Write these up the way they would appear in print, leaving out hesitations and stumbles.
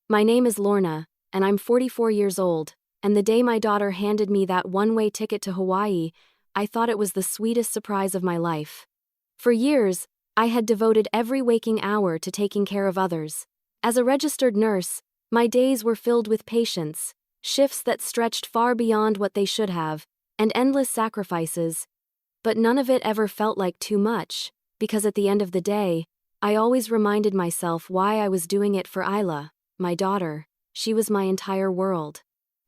My name is Lorna, and I'm 44 years old, and the day my daughter handed me that one-way ticket to Hawaii, I thought it was the sweetest surprise of my life. For years, I had devoted every waking hour to taking care of others. As a registered nurse, my days were filled with patience, shifts that stretched far beyond what they should have, and endless sacrifices. But none of it ever felt like too much, because at the end of the day, I always reminded myself why I was doing it for Isla, my daughter. She was my entire world.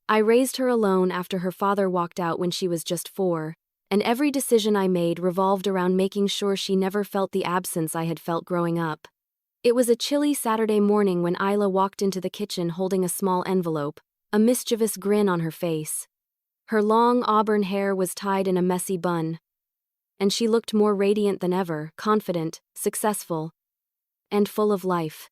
I raised her alone after her father walked out when she was just 4, and every decision I made revolved around making sure she never felt the absence I had felt growing up. It was a chilly Saturday morning when Isla walked into the kitchen holding a small envelope, a mischievous grin on her face. Her long auburn hair was tied in a messy bun, and she looked more radiant than ever, confident, successful, and full of life.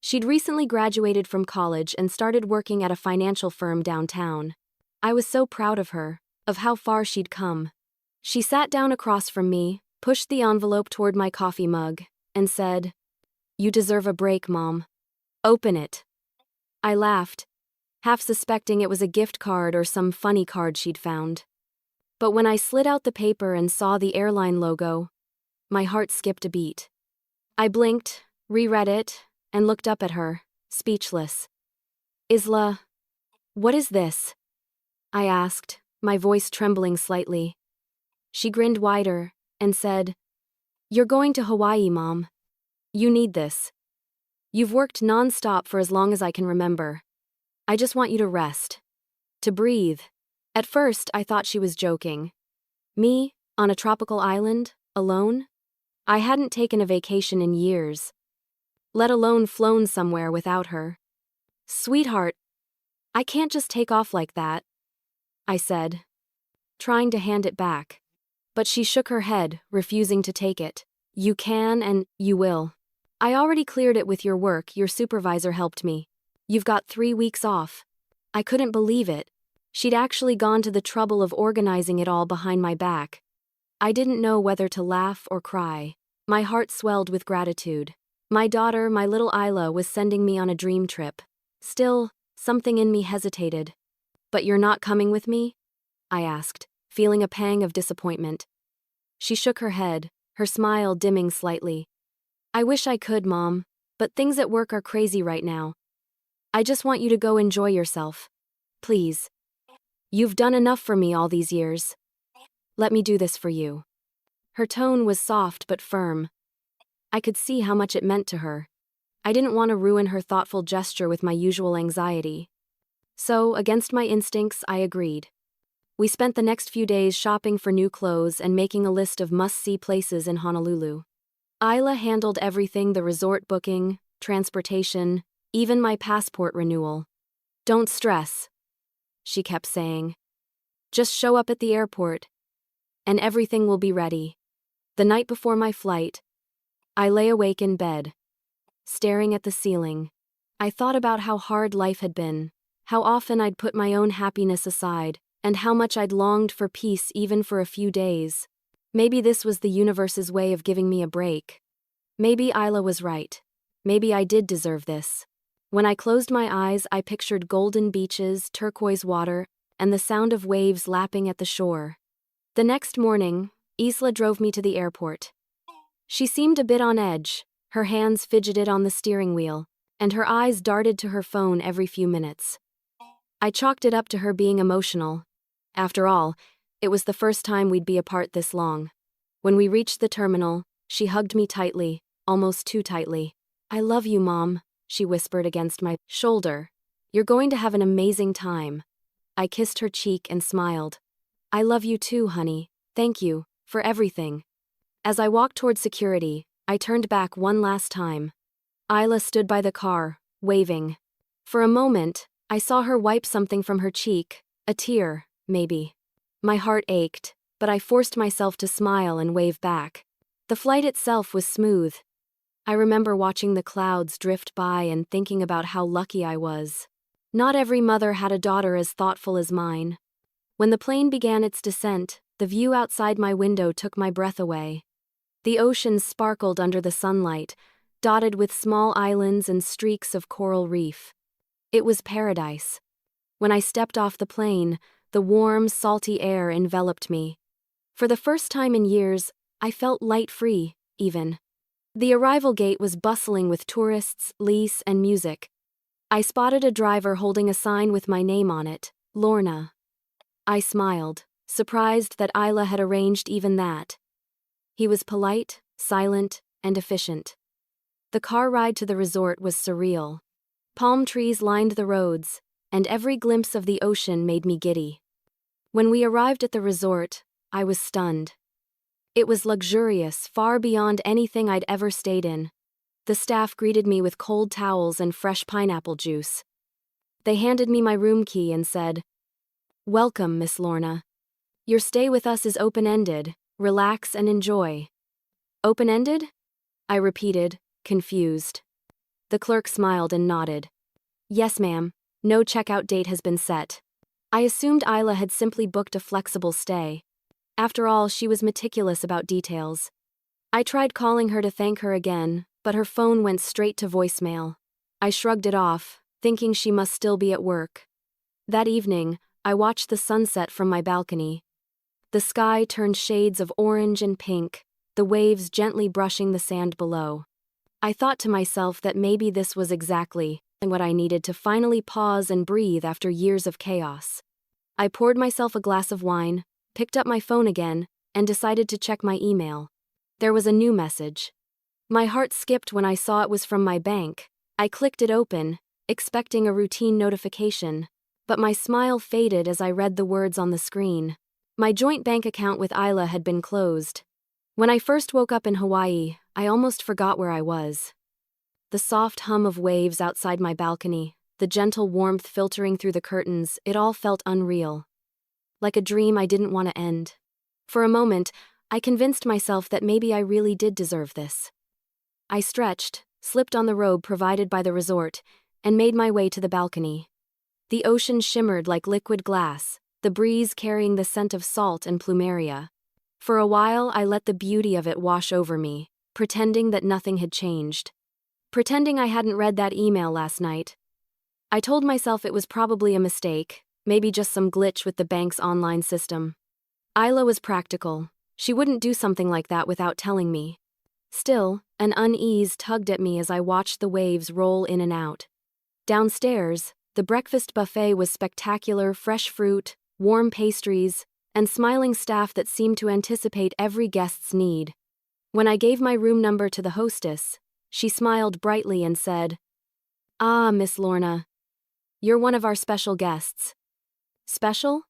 She'd recently graduated from college and started working at a financial firm downtown. I was so proud of her, of how far she'd come. She sat down across from me, pushed the envelope toward my coffee mug, and said, "You deserve a break, Mom. Open it." I laughed, half suspecting it was a gift card or some funny card she'd found. But when I slid out the paper and saw the airline logo, my heart skipped a beat. I blinked, reread it, and looked up at her, speechless. "Isla, what is this?" I asked, my voice trembling slightly. She grinned wider and said, "You're going to Hawaii, Mom. You need this. You've worked non-stop for as long as I can remember. I just want you to rest. To breathe." At first, I thought she was joking. Me, on a tropical island, alone? I hadn't taken a vacation in years, let alone flown somewhere without her. "Sweetheart, I can't just take off like that," I said, trying to hand it back. But she shook her head, refusing to take it. "You can and you will. I already cleared it with your work, your supervisor helped me. You've got 3 weeks off." I couldn't believe it. She'd actually gone to the trouble of organizing it all behind my back. I didn't know whether to laugh or cry. My heart swelled with gratitude. My daughter, my little Isla, was sending me on a dream trip. Still, something in me hesitated. "But you're not coming with me?" I asked, feeling a pang of disappointment. She shook her head, her smile dimming slightly. "I wish I could, Mom, but things at work are crazy right now. I just want you to go enjoy yourself. Please. You've done enough for me all these years. Let me do this for you." Her tone was soft but firm. I could see how much it meant to her. I didn't want to ruin her thoughtful gesture with my usual anxiety. So, against my instincts, I agreed. We spent the next few days shopping for new clothes and making a list of must-see places in Honolulu. Isla handled everything: the resort booking, transportation, even my passport renewal. "Don't stress," she kept saying. "Just show up at the airport, and everything will be ready." The night before my flight, I lay awake in bed, staring at the ceiling. I thought about how hard life had been, how often I'd put my own happiness aside, and how much I'd longed for peace even for a few days. Maybe this was the universe's way of giving me a break. Maybe Isla was right. Maybe I did deserve this. When I closed my eyes, I pictured golden beaches, turquoise water, and the sound of waves lapping at the shore. The next morning, Isla drove me to the airport. She seemed a bit on edge, her hands fidgeted on the steering wheel, and her eyes darted to her phone every few minutes. I chalked it up to her being emotional. After all, it was the first time we'd be apart this long. When we reached the terminal, she hugged me tightly, almost too tightly. "I love you, Mom," she whispered against my shoulder. "You're going to have an amazing time." I kissed her cheek and smiled. "I love you too, honey. Thank you for everything." As I walked toward security, I turned back one last time. Isla stood by the car, waving. For a moment, I saw her wipe something from her cheek, a tear, maybe. My heart ached, but I forced myself to smile and wave back. The flight itself was smooth. I remember watching the clouds drift by and thinking about how lucky I was. Not every mother had a daughter as thoughtful as mine. When the plane began its descent, the view outside my window took my breath away. The ocean sparkled under the sunlight, dotted with small islands and streaks of coral reef. It was paradise. When I stepped off the plane, the warm, salty air enveloped me. For the first time in years, I felt light-free, even. The arrival gate was bustling with tourists, lice, and music. I spotted a driver holding a sign with my name on it, Lorna. I smiled, surprised that Isla had arranged even that. He was polite, silent, and efficient. The car ride to the resort was surreal. Palm trees lined the roads, and every glimpse of the ocean made me giddy. When we arrived at the resort, I was stunned. It was luxurious, far beyond anything I'd ever stayed in. The staff greeted me with cold towels and fresh pineapple juice. They handed me my room key and said, "Welcome, Miss Lorna. Your stay with us is open-ended. Relax and enjoy." "Open-ended?" I repeated, confused. The clerk smiled and nodded. "Yes, ma'am. No checkout date has been set." I assumed Isla had simply booked a flexible stay. After all, she was meticulous about details. I tried calling her to thank her again, but her phone went straight to voicemail. I shrugged it off, thinking she must still be at work. That evening, I watched the sunset from my balcony. The sky turned shades of orange and pink, the waves gently brushing the sand below. I thought to myself that maybe this was exactly what I needed to finally pause and breathe after years of chaos. I poured myself a glass of wine, picked up my phone again, and decided to check my email. There was a new message. My heart skipped when I saw it was from my bank. I clicked it open, expecting a routine notification, but my smile faded as I read the words on the screen. My joint bank account with Isla had been closed. When I first woke up in Hawaii, I almost forgot where I was. The soft hum of waves outside my balcony, the gentle warmth filtering through the curtains, it all felt unreal. Like a dream I didn't want to end. For a moment, I convinced myself that maybe I really did deserve this. I stretched, slipped on the robe provided by the resort, and made my way to the balcony. The ocean shimmered like liquid glass, the breeze carrying the scent of salt and plumeria. For a while, I let the beauty of it wash over me, pretending that nothing had changed. Pretending I hadn't read that email last night. I told myself it was probably a mistake, maybe just some glitch with the bank's online system. Isla was practical. She wouldn't do something like that without telling me. Still, an unease tugged at me as I watched the waves roll in and out. Downstairs, the breakfast buffet was spectacular: fresh fruit, warm pastries, and smiling staff that seemed to anticipate every guest's need. When I gave my room number to the hostess, she smiled brightly and said, "Ah, Miss Lorna. You're one of our special guests." "Special?"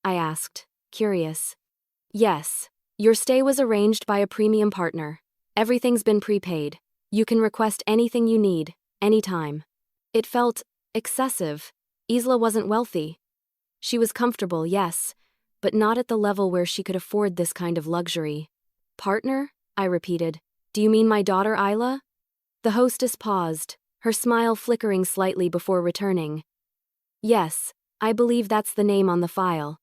I asked, curious. "Yes. Your stay was arranged by a premium partner. Everything's been prepaid. You can request anything you need, anytime." It felt excessive. Isla wasn't wealthy. She was comfortable, yes, but not at the level where she could afford this kind of luxury. "Partner?" I repeated. "Do you mean my daughter Isla?" The hostess paused, her smile flickering slightly before returning. "Yes, I believe that's the name on the file."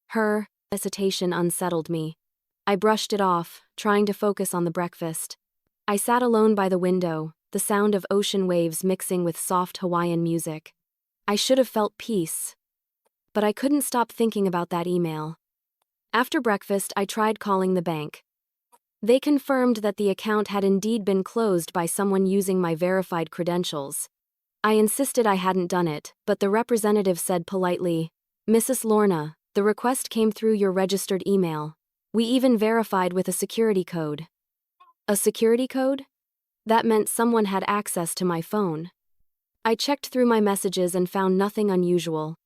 Her hesitation unsettled me. I brushed it off, trying to focus on the breakfast. I sat alone by the window, the sound of ocean waves mixing with soft Hawaiian music. I should have felt peace. But I couldn't stop thinking about that email. After breakfast, I tried calling the bank. They confirmed that the account had indeed been closed by someone using my verified credentials. I insisted I hadn't done it, but the representative said politely, "Mrs. Lorna, the request came through your registered email. We even verified with a security code." A security code? That meant someone had access to my phone. I checked through my messages and found nothing unusual.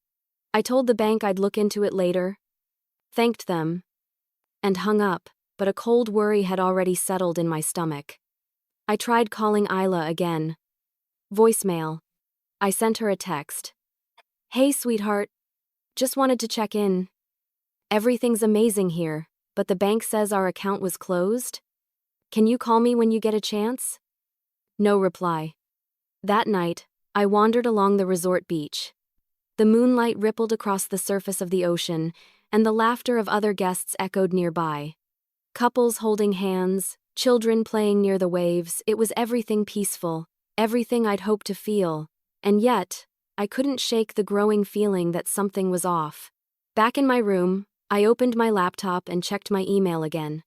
I told the bank I'd look into it later, thanked them, and hung up, but a cold worry had already settled in my stomach. I tried calling Isla again. Voicemail. I sent her a text. "Hey, sweetheart. Just wanted to check in. Everything's amazing here, but the bank says our account was closed. Can you call me when you get a chance?" No reply. That night, I wandered along the resort beach. The moonlight rippled across the surface of the ocean, and the laughter of other guests echoed nearby. Couples holding hands, children playing near the waves, it was everything peaceful, everything I'd hoped to feel, and yet, I couldn't shake the growing feeling that something was off. Back in my room, I opened my laptop and checked my email again.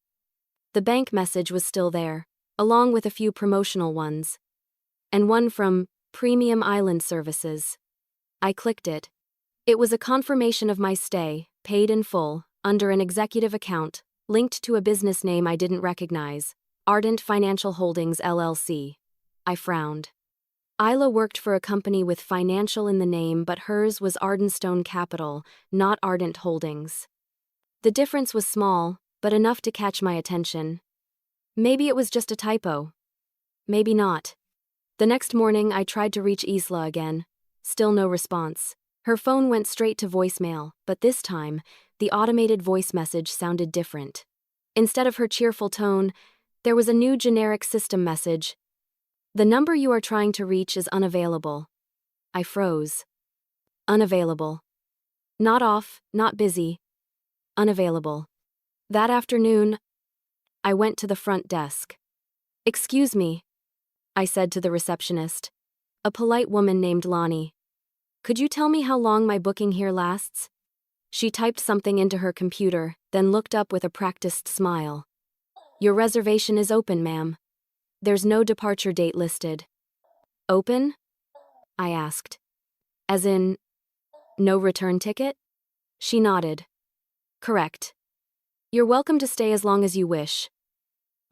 The bank message was still there, along with a few promotional ones. And one from Premium Island Services. I clicked it. It was a confirmation of my stay, paid in full, under an executive account, linked to a business name I didn't recognize, Ardent Financial Holdings LLC. I frowned. Isla worked for a company with financial in the name, but hers was Ardenstone Capital, not Ardent Holdings. The difference was small, but enough to catch my attention. Maybe it was just a typo. Maybe not. The next morning, I tried to reach Isla again. Still no response. Her phone went straight to voicemail, but this time, the automated voice message sounded different. Instead of her cheerful tone, there was a new generic system message. The number you are trying to reach is unavailable. I froze. Unavailable. Not off, not busy. Unavailable. That afternoon, I went to the front desk. "Excuse me," I said to the receptionist, a polite woman named Lonnie. "Could you tell me how long my booking here lasts?" She typed something into her computer, then looked up with a practiced smile. "Your reservation is open, ma'am. There's no departure date listed." "Open?" I asked. "As in, no return ticket?" She nodded. "Correct. You're welcome to stay as long as you wish.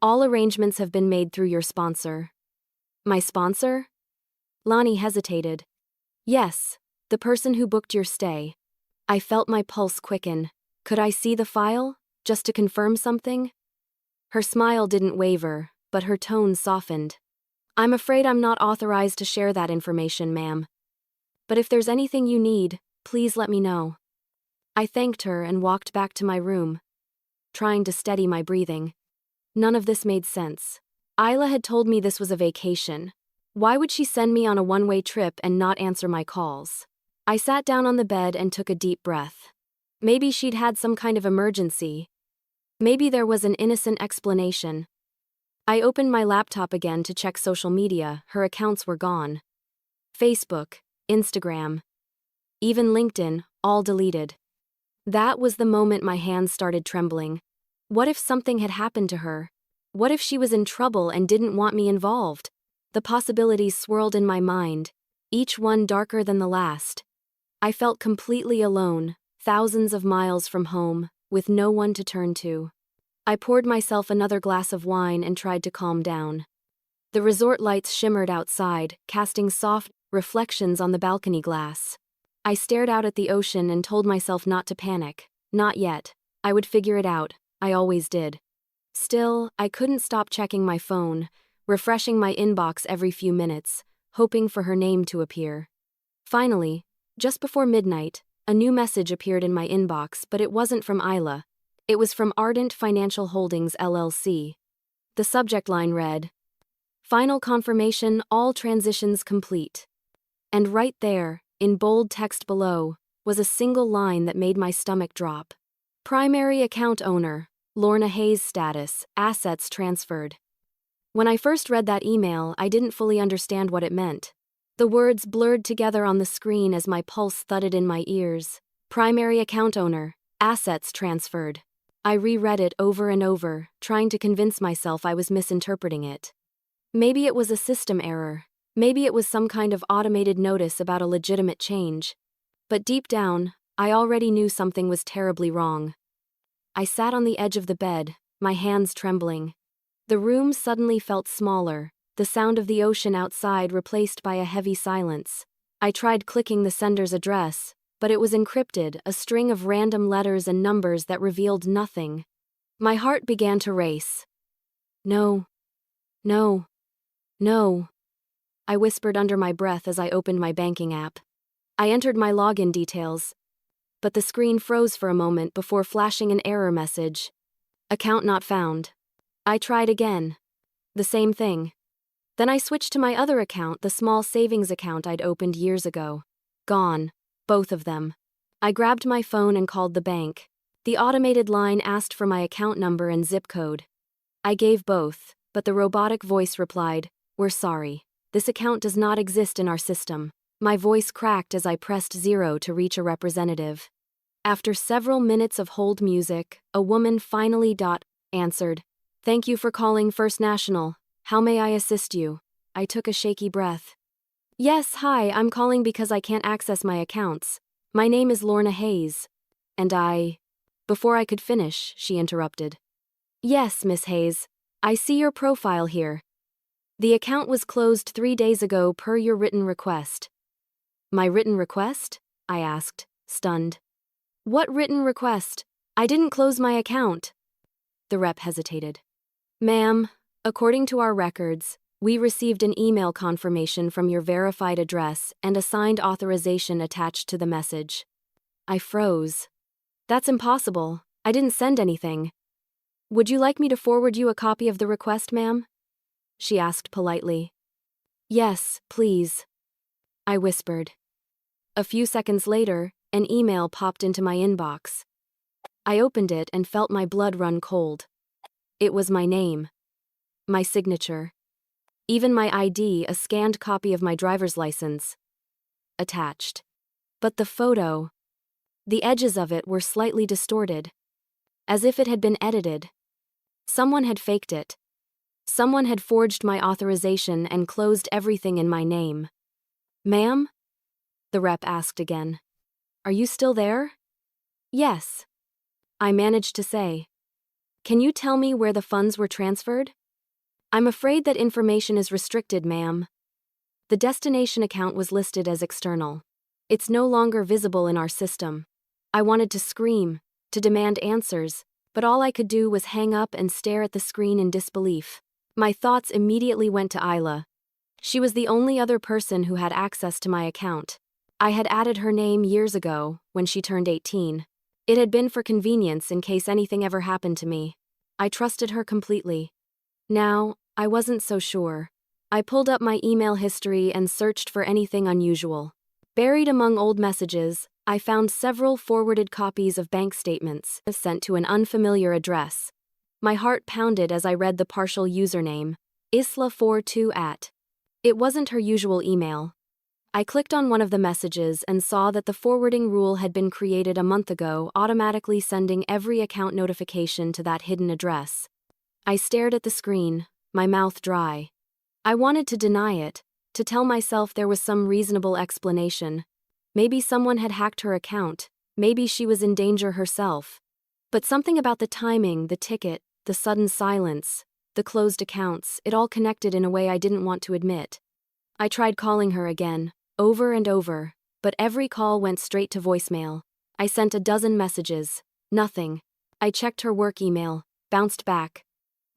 All arrangements have been made through your sponsor." "My sponsor?" Lonnie hesitated. "Yes, the person who booked your stay." I felt my pulse quicken. Could I see the file, just to confirm something? Her smile didn't waver, but her tone softened. "I'm afraid I'm not authorized to share that information, ma'am. But if there's anything you need, please let me know." I thanked her and walked back to my room, trying to steady my breathing. None of this made sense. Isla had told me this was a vacation. Why would she send me on a one-way trip and not answer my calls? I sat down on the bed and took a deep breath. Maybe she'd had some kind of emergency. Maybe there was an innocent explanation. I opened my laptop again to check social media. Her accounts were gone. Facebook, Instagram, even LinkedIn, all deleted. That was the moment my hands started trembling. What if something had happened to her? What if she was in trouble and didn't want me involved? The possibilities swirled in my mind, each one darker than the last. I felt completely alone, thousands of miles from home, with no one to turn to. I poured myself another glass of wine and tried to calm down. The resort lights shimmered outside, casting soft reflections on the balcony glass. I stared out at the ocean and told myself not to panic. Not yet. I would figure it out. I always did. Still, I couldn't stop checking my phone, refreshing my inbox every few minutes, hoping for her name to appear. Finally, just before midnight, a new message appeared in my inbox, but it wasn't from Isla. It was from Ardent Financial Holdings LLC. The subject line read, "Final confirmation, all transitions complete." And right there, in bold text below, was a single line that made my stomach drop. Primary account owner, Lorna Hayes status, assets transferred. When I first read that email, I didn't fully understand what it meant. The words blurred together on the screen as my pulse thudded in my ears. Primary account owner, assets transferred. I reread it over and over, trying to convince myself I was misinterpreting it. Maybe it was a system error. Maybe it was some kind of automated notice about a legitimate change. But deep down, I already knew something was terribly wrong. I sat on the edge of the bed, my hands trembling. The room suddenly felt smaller, the sound of the ocean outside replaced by a heavy silence. I tried clicking the sender's address, but it was encrypted, a string of random letters and numbers that revealed nothing. My heart began to race. "No. No. No," I whispered under my breath as I opened my banking app. I entered my login details, but the screen froze for a moment before flashing an error message. "Account not found." I tried again. The same thing. Then I switched to my other account, the small savings account I'd opened years ago. Gone. Both of them. I grabbed my phone and called the bank. The automated line asked for my account number and zip code. I gave both, but the robotic voice replied, "We're sorry. This account does not exist in our system." My voice cracked as I pressed 0 to reach a representative. After several minutes of hold music, a woman finally answered. "Thank you for calling First National. How may I assist you?" I took a shaky breath. "Yes, hi, I'm calling because I can't access my accounts. My name is Lorna Hayes. And I..." Before I could finish, she interrupted. "Yes, Miss Hayes. I see your profile here. The account was closed 3 days ago per your written request." "My written request?" I asked, stunned. "What written request? I didn't close my account." The rep hesitated. "Ma'am, according to our records, we received an email confirmation from your verified address and a signed authorization attached to the message." I froze. "That's impossible. I didn't send anything." "Would you like me to forward you a copy of the request, ma'am?" she asked politely. "Yes, please," I whispered. A few seconds later, an email popped into my inbox. I opened it and felt my blood run cold. It was my name. My signature. Even my ID, a scanned copy of my driver's license. Attached. But the photo. The edges of it were slightly distorted. As if it had been edited. Someone had faked it. Someone had forged my authorization and closed everything in my name. "Ma'am?" the rep asked again. "Are you still there?" "Yes," I managed to say. "Can you tell me where the funds were transferred?" "I'm afraid that information is restricted, ma'am." The destination account was listed as external. It's no longer visible in our system. I wanted to scream, to demand answers, but all I could do was hang up and stare at the screen in disbelief. My thoughts immediately went to Isla. She was the only other person who had access to my account. I had added her name years ago, when she turned 18. It had been for convenience in case anything ever happened to me. I trusted her completely. Now, I wasn't so sure. I pulled up my email history and searched for anything unusual. Buried among old messages, I found several forwarded copies of bank statements sent to an unfamiliar address. My heart pounded as I read the partial username, Isla42@. It wasn't her usual email. I clicked on one of the messages and saw that the forwarding rule had been created a month ago, automatically sending every account notification to that hidden address. I stared at the screen, my mouth dry. I wanted to deny it, to tell myself there was some reasonable explanation. Maybe someone had hacked her account, maybe she was in danger herself. But something about the timing, the ticket, the sudden silence, the closed accounts, it all connected in a way I didn't want to admit. I tried calling her again, over and over, but every call went straight to voicemail. I sent a dozen messages. Nothing. I checked her work email. Bounced back.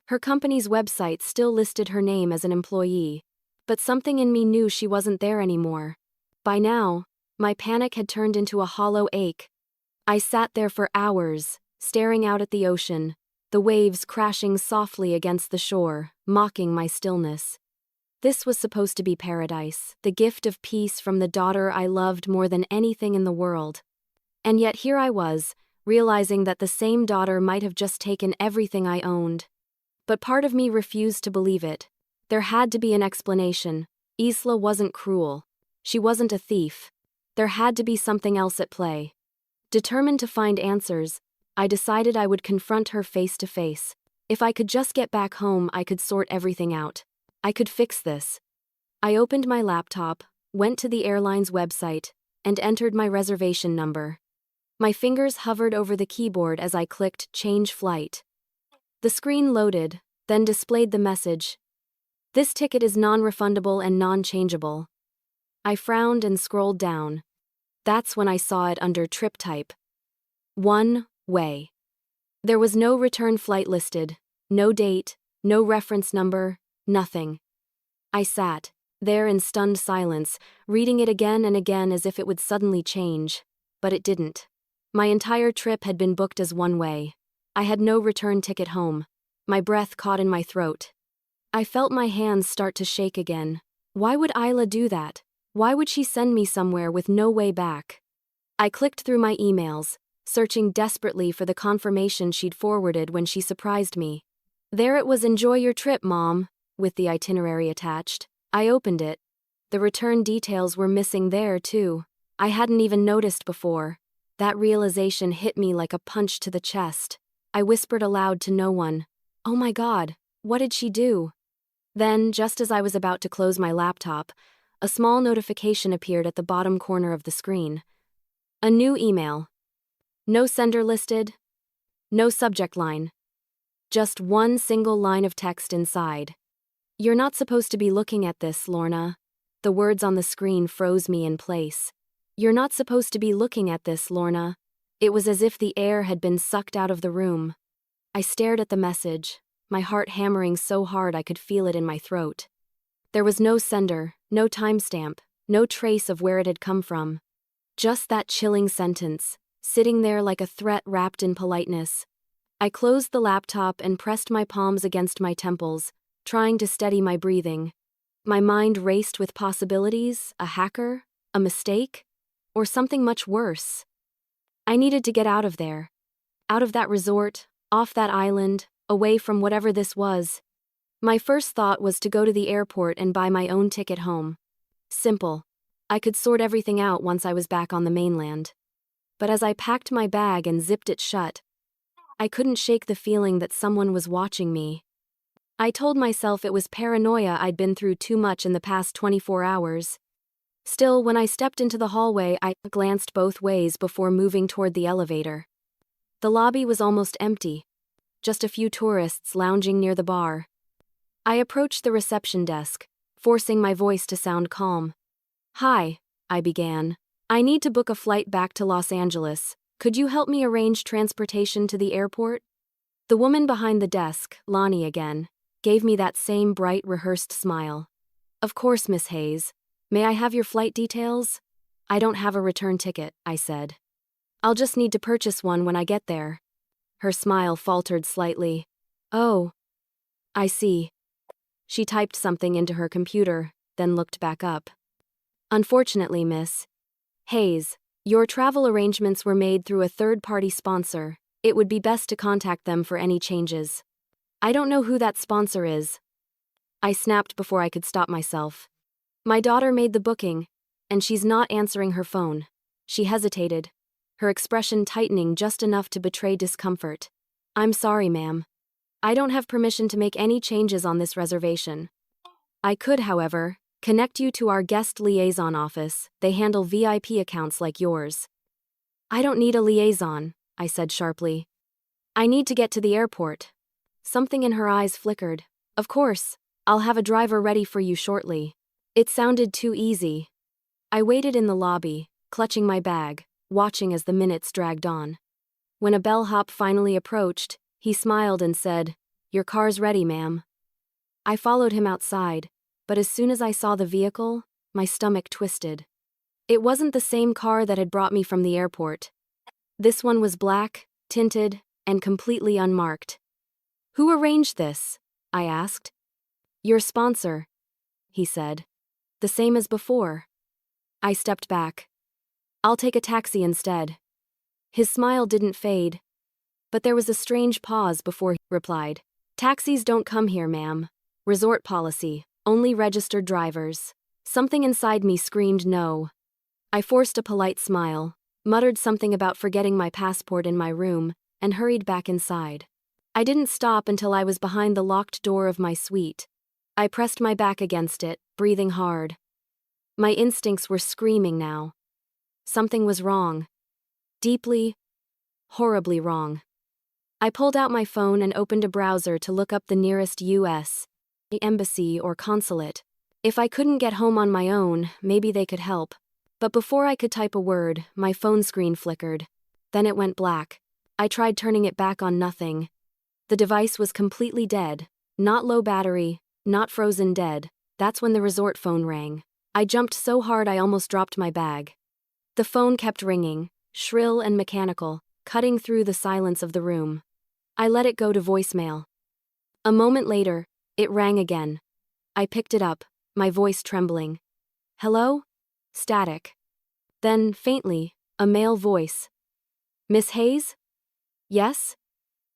Her company's website still listed her name as an employee, but something in me knew she wasn't there anymore. By now, my panic had turned into a hollow ache. I sat there for hours, staring out at the ocean, the waves crashing softly against the shore, mocking my stillness. This was supposed to be paradise, the gift of peace from the daughter I loved more than anything in the world. And yet here I was, realizing that the same daughter might have just taken everything I owned. But part of me refused to believe it. There had to be an explanation. Isla wasn't cruel. She wasn't a thief. There had to be something else at play. Determined to find answers, I decided I would confront her face to face. If I could just get back home, I could sort everything out. I could fix this. I opened my laptop, went to the airline's website, and entered my reservation number. My fingers hovered over the keyboard as I clicked Change Flight. The screen loaded, then displayed the message. "This ticket is non-refundable and non-changeable." I frowned and scrolled down. That's when I saw it under trip type. One way. There was no return flight listed, no date, no reference number, nothing. I sat there in stunned silence, reading it again and again as if it would suddenly change. But it didn't. My entire trip had been booked as one way. I had no return ticket home. My breath caught in my throat. I felt my hands start to shake again. Why would Isla do that? Why would she send me somewhere with no way back? I clicked through my emails, searching desperately for the confirmation she'd forwarded when she surprised me. There it was, "Enjoy your trip, Mom," with the itinerary attached. I opened it. The return details were missing there, too. I hadn't even noticed before. That realization hit me like a punch to the chest. I whispered aloud to no one. "Oh my God, what did she do?" Then, just as I was about to close my laptop, a small notification appeared at the bottom corner of the screen. A new email. No sender listed. No subject line. Just one single line of text inside. "You're not supposed to be looking at this, Lorna." The words on the screen froze me in place. "You're not supposed to be looking at this, Lorna." It was as if the air had been sucked out of the room. I stared at the message, my heart hammering so hard I could feel it in my throat. There was no sender, no timestamp, no trace of where it had come from. Just that chilling sentence, sitting there like a threat wrapped in politeness. I closed the laptop and pressed my palms against my temples, trying to steady my breathing. My mind raced with possibilities: a hacker, a mistake, or something much worse. I needed to get out of there. Out of that resort, off that island, away from whatever this was. My first thought was to go to the airport and buy my own ticket home. Simple. I could sort everything out once I was back on the mainland. But as I packed my bag and zipped it shut, I couldn't shake the feeling that someone was watching me. I told myself it was paranoia. I'd been through too much in the past 24 hours. Still, when I stepped into the hallway, I glanced both ways before moving toward the elevator. The lobby was almost empty. Just a few tourists lounging near the bar. I approached the reception desk, forcing my voice to sound calm. "Hi," I began. "I need to book a flight back to Los Angeles. Could you help me arrange transportation to the airport?" The woman behind the desk, Lonnie again, gave me that same bright, rehearsed smile. "Of course, Miss Hayes. May I have your flight details?" "I don't have a return ticket," I said. "I'll just need to purchase one when I get there." Her smile faltered slightly. "Oh, I see." She typed something into her computer, then looked back up. "Unfortunately, Miss Hayes, your travel arrangements were made through a third-party sponsor. It would be best to contact them for any changes." "I don't know who that sponsor is." I snapped before I could stop myself. "My daughter made the booking, and she's not answering her phone." She hesitated, her expression tightening just enough to betray discomfort. "I'm sorry, ma'am. I don't have permission to make any changes on this reservation. I could, however, connect you to our guest liaison office. They handle VIP accounts like yours." "I don't need a liaison," I said sharply. "I need to get to the airport." Something in her eyes flickered. "Of course, I'll have a driver ready for you shortly." It sounded too easy. I waited in the lobby, clutching my bag, watching as the minutes dragged on. When a bellhop finally approached, he smiled and said, "Your car's ready, ma'am." I followed him outside, but as soon as I saw the vehicle, my stomach twisted. It wasn't the same car that had brought me from the airport. This one was black, tinted, and completely unmarked. "Who arranged this?" I asked. "Your sponsor," he said. "The same as before." I stepped back. "I'll take a taxi instead." His smile didn't fade, but there was a strange pause before he replied. "Taxis don't come here, ma'am. Resort policy, only registered drivers." Something inside me screamed no. I forced a polite smile, muttered something about forgetting my passport in my room, and hurried back inside. I didn't stop until I was behind the locked door of my suite. I pressed my back against it, breathing hard. My instincts were screaming now. Something was wrong. Deeply, horribly wrong. I pulled out my phone and opened a browser to look up the nearest U.S. embassy or consulate. If I couldn't get home on my own, maybe they could help. But before I could type a word, my phone screen flickered. Then it went black. I tried turning it back on, nothing. The device was completely dead. Not low battery, not frozen dead. That's when the resort phone rang. I jumped so hard I almost dropped my bag. The phone kept ringing, shrill and mechanical, cutting through the silence of the room. I let it go to voicemail. A moment later, it rang again. I picked it up, my voice trembling. "Hello?" Static. Then, faintly, a male voice. "Miss Hayes?" "Yes?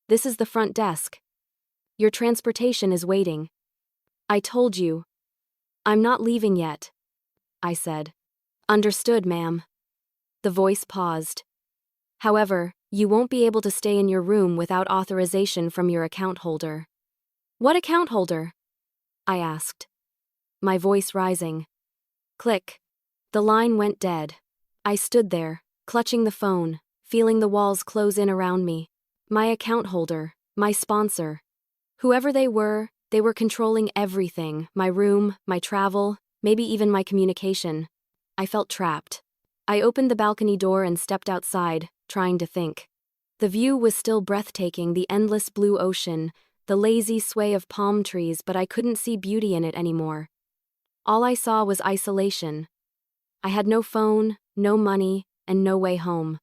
This is the front desk. Your transportation is waiting." "I told you. I'm not leaving yet." I said. Understood, ma'am. The voice paused. However, you won't be able to stay in your room without authorization from your account holder. What account holder? I asked, my voice rising. Click. The line went dead. I stood there, clutching the phone, feeling the walls close in around me. My account holder, my sponsor. Whoever they were controlling everything, my room, my travel, maybe even my communication. I felt trapped. I opened the balcony door and stepped outside, trying to think. The view was still breathtaking, the endless blue ocean, the lazy sway of palm trees, but I couldn't see beauty in it anymore. All I saw was isolation. I had no phone, no money, and no way home.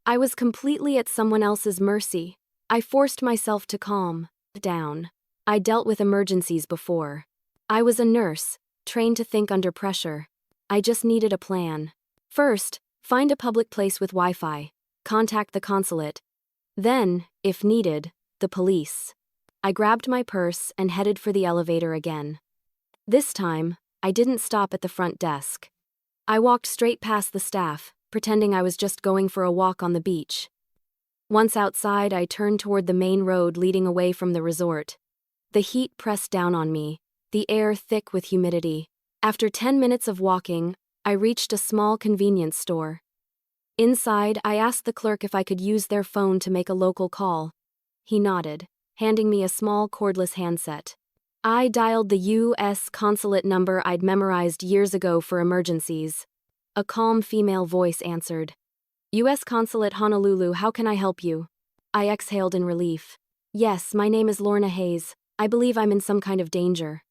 I was completely at someone else's mercy. I forced myself to calm down. I dealt with emergencies before. I was a nurse, trained to think under pressure. I just needed a plan. First, find a public place with Wi-Fi. Contact the consulate. Then, if needed, the police. I grabbed my purse and headed for the elevator again. This time, I didn't stop at the front desk. I walked straight past the staff, pretending I was just going for a walk on the beach. Once outside, I turned toward the main road leading away from the resort. The heat pressed down on me, the air thick with humidity. After 10 minutes of walking, I reached a small convenience store. Inside, I asked the clerk if I could use their phone to make a local call. He nodded, handing me a small cordless handset. I dialed the U.S. consulate number I'd memorized years ago for emergencies. A calm female voice answered. U.S. Consulate Honolulu, how can I help you? I exhaled in relief. Yes, my name is Lorna Hayes. I believe I'm in some kind of danger.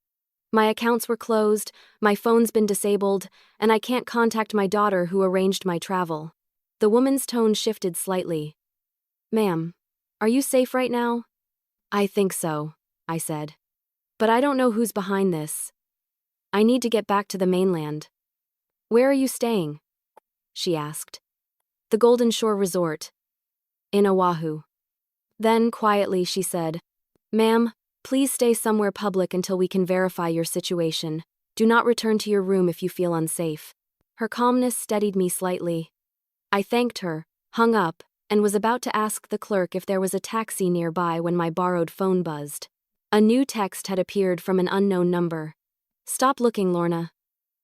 My accounts were closed, my phone's been disabled, and I can't contact my daughter who arranged my travel. The woman's tone shifted slightly. Ma'am, are you safe right now? I think so, I said. But I don't know who's behind this. I need to get back to the mainland. Where are you staying? She asked. The Golden Shore Resort. In Oahu. Then, quietly, she said, Ma'am, please stay somewhere public until we can verify your situation. Do not return to your room if you feel unsafe. Her calmness steadied me slightly. I thanked her, hung up, and was about to ask the clerk if there was a taxi nearby when my borrowed phone buzzed. A new text had appeared from an unknown number. Stop looking, Lorna.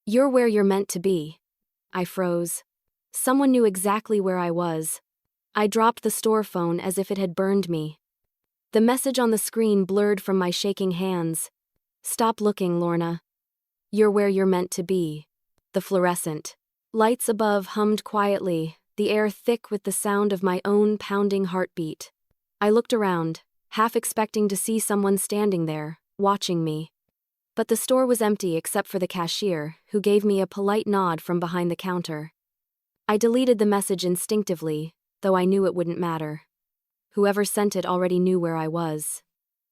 You're where you're meant to be. I froze. Someone knew exactly where I was. I dropped the store phone as if it had burned me. The message on the screen blurred from my shaking hands. Stop looking, Lorna. You're where you're meant to be. The fluorescent lights above hummed quietly, the air thick with the sound of my own pounding heartbeat. I looked around, half expecting to see someone standing there, watching me. But the store was empty except for the cashier, who gave me a polite nod from behind the counter. I deleted the message instinctively, though I knew it wouldn't matter. Whoever sent it already knew where I was.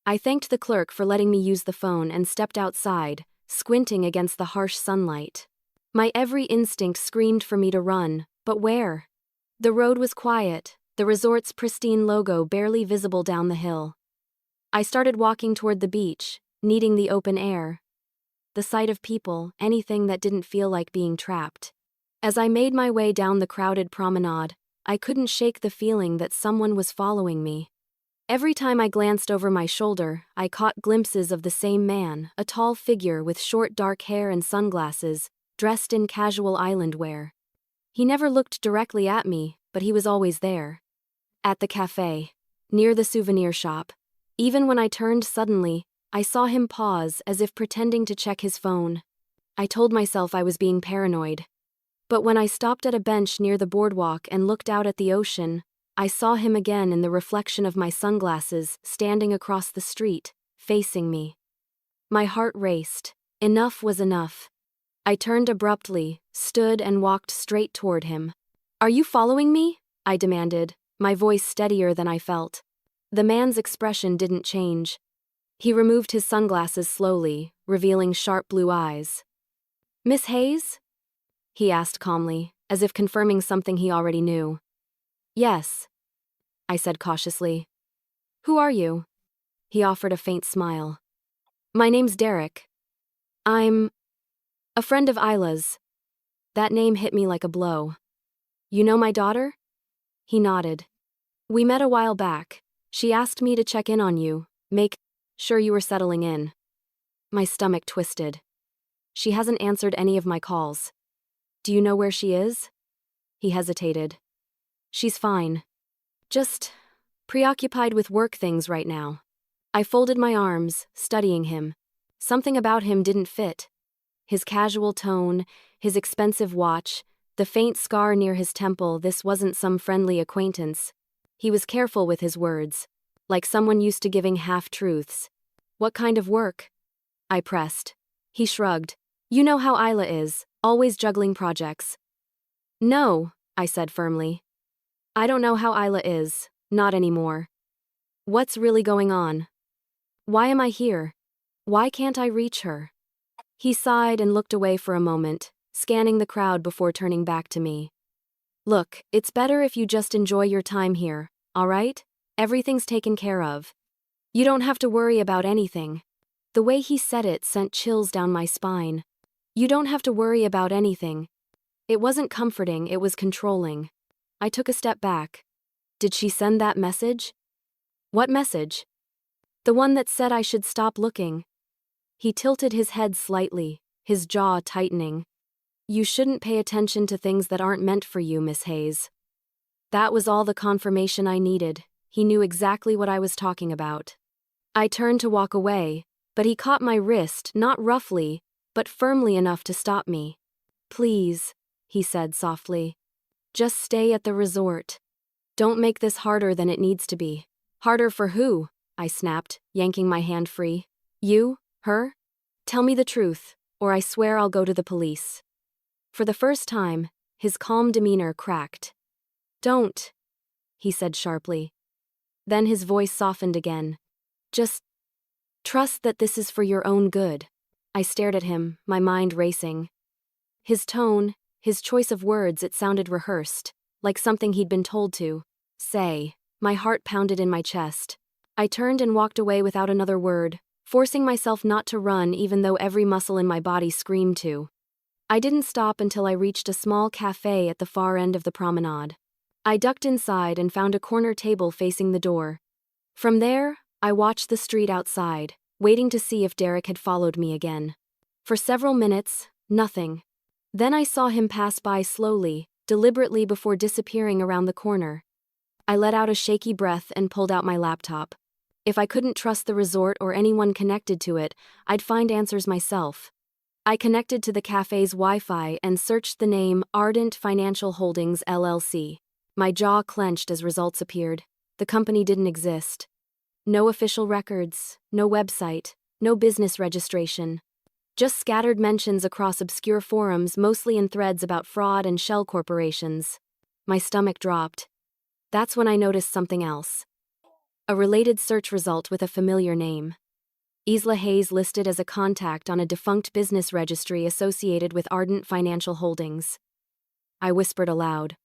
I thanked the clerk for letting me use the phone and stepped outside, squinting against the harsh sunlight. My every instinct screamed for me to run, but where? The road was quiet, the resort's pristine logo barely visible down the hill. I started walking toward the beach, needing the open air. The sight of people, anything that didn't feel like being trapped. As I made my way down the crowded promenade, I couldn't shake the feeling that someone was following me. Every time I glanced over my shoulder, I caught glimpses of the same man, a tall figure with short dark hair and sunglasses, dressed in casual island wear. He never looked directly at me, but he was always there. At the cafe, near the souvenir shop. Even when I turned suddenly, I saw him pause as if pretending to check his phone. I told myself I was being paranoid. But when I stopped at a bench near the boardwalk and looked out at the ocean, I saw him again in the reflection of my sunglasses, standing across the street, facing me. My heart raced. Enough was enough. I turned abruptly, stood and walked straight toward him. Are you following me? I demanded, my voice steadier than I felt. The man's expression didn't change. He removed his sunglasses slowly, revealing sharp blue eyes. Miss Hayes? He asked calmly, as if confirming something he already knew. Yes, I said cautiously. Who are you? He offered a faint smile. My name's Derek. I'm a friend of Isla's. That name hit me like a blow. You know my daughter? He nodded. We met a while back. She asked me to check in on you, make sure you were settling in. My stomach twisted. She hasn't answered any of my calls. Do you know where she is? He hesitated. She's fine. Just preoccupied with work things right now. I folded my arms, studying him. Something about him didn't fit. His casual tone, his expensive watch, the faint scar near his temple. This wasn't some friendly acquaintance. He was careful with his words, like someone used to giving half-truths. What kind of work? I pressed. He shrugged. You know how Isla is, always juggling projects. No, I said firmly. I don't know how Isla is, not anymore. What's really going on? Why am I here? Why can't I reach her? He sighed and looked away for a moment, scanning the crowd before turning back to me. Look, it's better if you just enjoy your time here, all right? Everything's taken care of. You don't have to worry about anything. The way he said it sent chills down my spine. You don't have to worry about anything. It wasn't comforting, it was controlling. I took a step back. Did she send that message? What message? The one that said I should stop looking. He tilted his head slightly, his jaw tightening. You shouldn't pay attention to things that aren't meant for you, Miss Hayes. That was all the confirmation I needed. He knew exactly what I was talking about. I turned to walk away, but he caught my wrist, not roughly, but firmly enough to stop me. Please, he said softly. Just stay at the resort. Don't make this harder than it needs to be. Harder for who? I snapped, yanking my hand free. You? Her? Tell me the truth, or I swear I'll go to the police. For the first time, his calm demeanor cracked. Don't, he said sharply. Then his voice softened again. Just trust that this is for your own good. I stared at him, my mind racing. His tone, his choice of words, it sounded rehearsed, like something he'd been told to say. My heart pounded in my chest. I turned and walked away without another word, forcing myself not to run even though every muscle in my body screamed to. I didn't stop until I reached a small cafe at the far end of the promenade. I ducked inside and found a corner table facing the door. From there, I watched the street outside, waiting to see if Derek had followed me again. For several minutes, nothing. Then I saw him pass by slowly, deliberately before disappearing around the corner. I let out a shaky breath and pulled out my laptop. If I couldn't trust the resort or anyone connected to it, I'd find answers myself. I connected to the cafe's Wi-Fi and searched the name Ardent Financial Holdings LLC. My jaw clenched as results appeared. The company didn't exist. No official records, no website, no business registration. Just scattered mentions across obscure forums, mostly in threads about fraud and shell corporations. My stomach dropped. That's when I noticed something else. A related search result with a familiar name. Isla Hayes listed as a contact on a defunct business registry associated with Ardent Financial Holdings. I whispered aloud.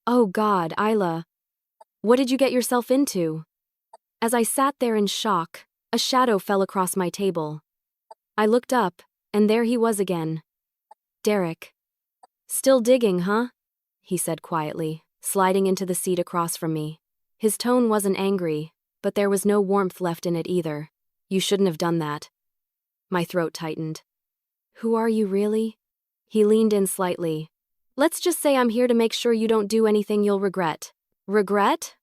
Oh God, Isla. What did you get yourself into? As I sat there in shock, a shadow fell across my table. I looked up, and there he was again. Derek. Still digging, huh? He said quietly, sliding into the seat across from me. His tone wasn't angry, but there was no warmth left in it either. You shouldn't have done that. My throat tightened. Who are you really? He leaned in slightly. Let's just say I'm here to make sure you don't do anything you'll regret. Regret?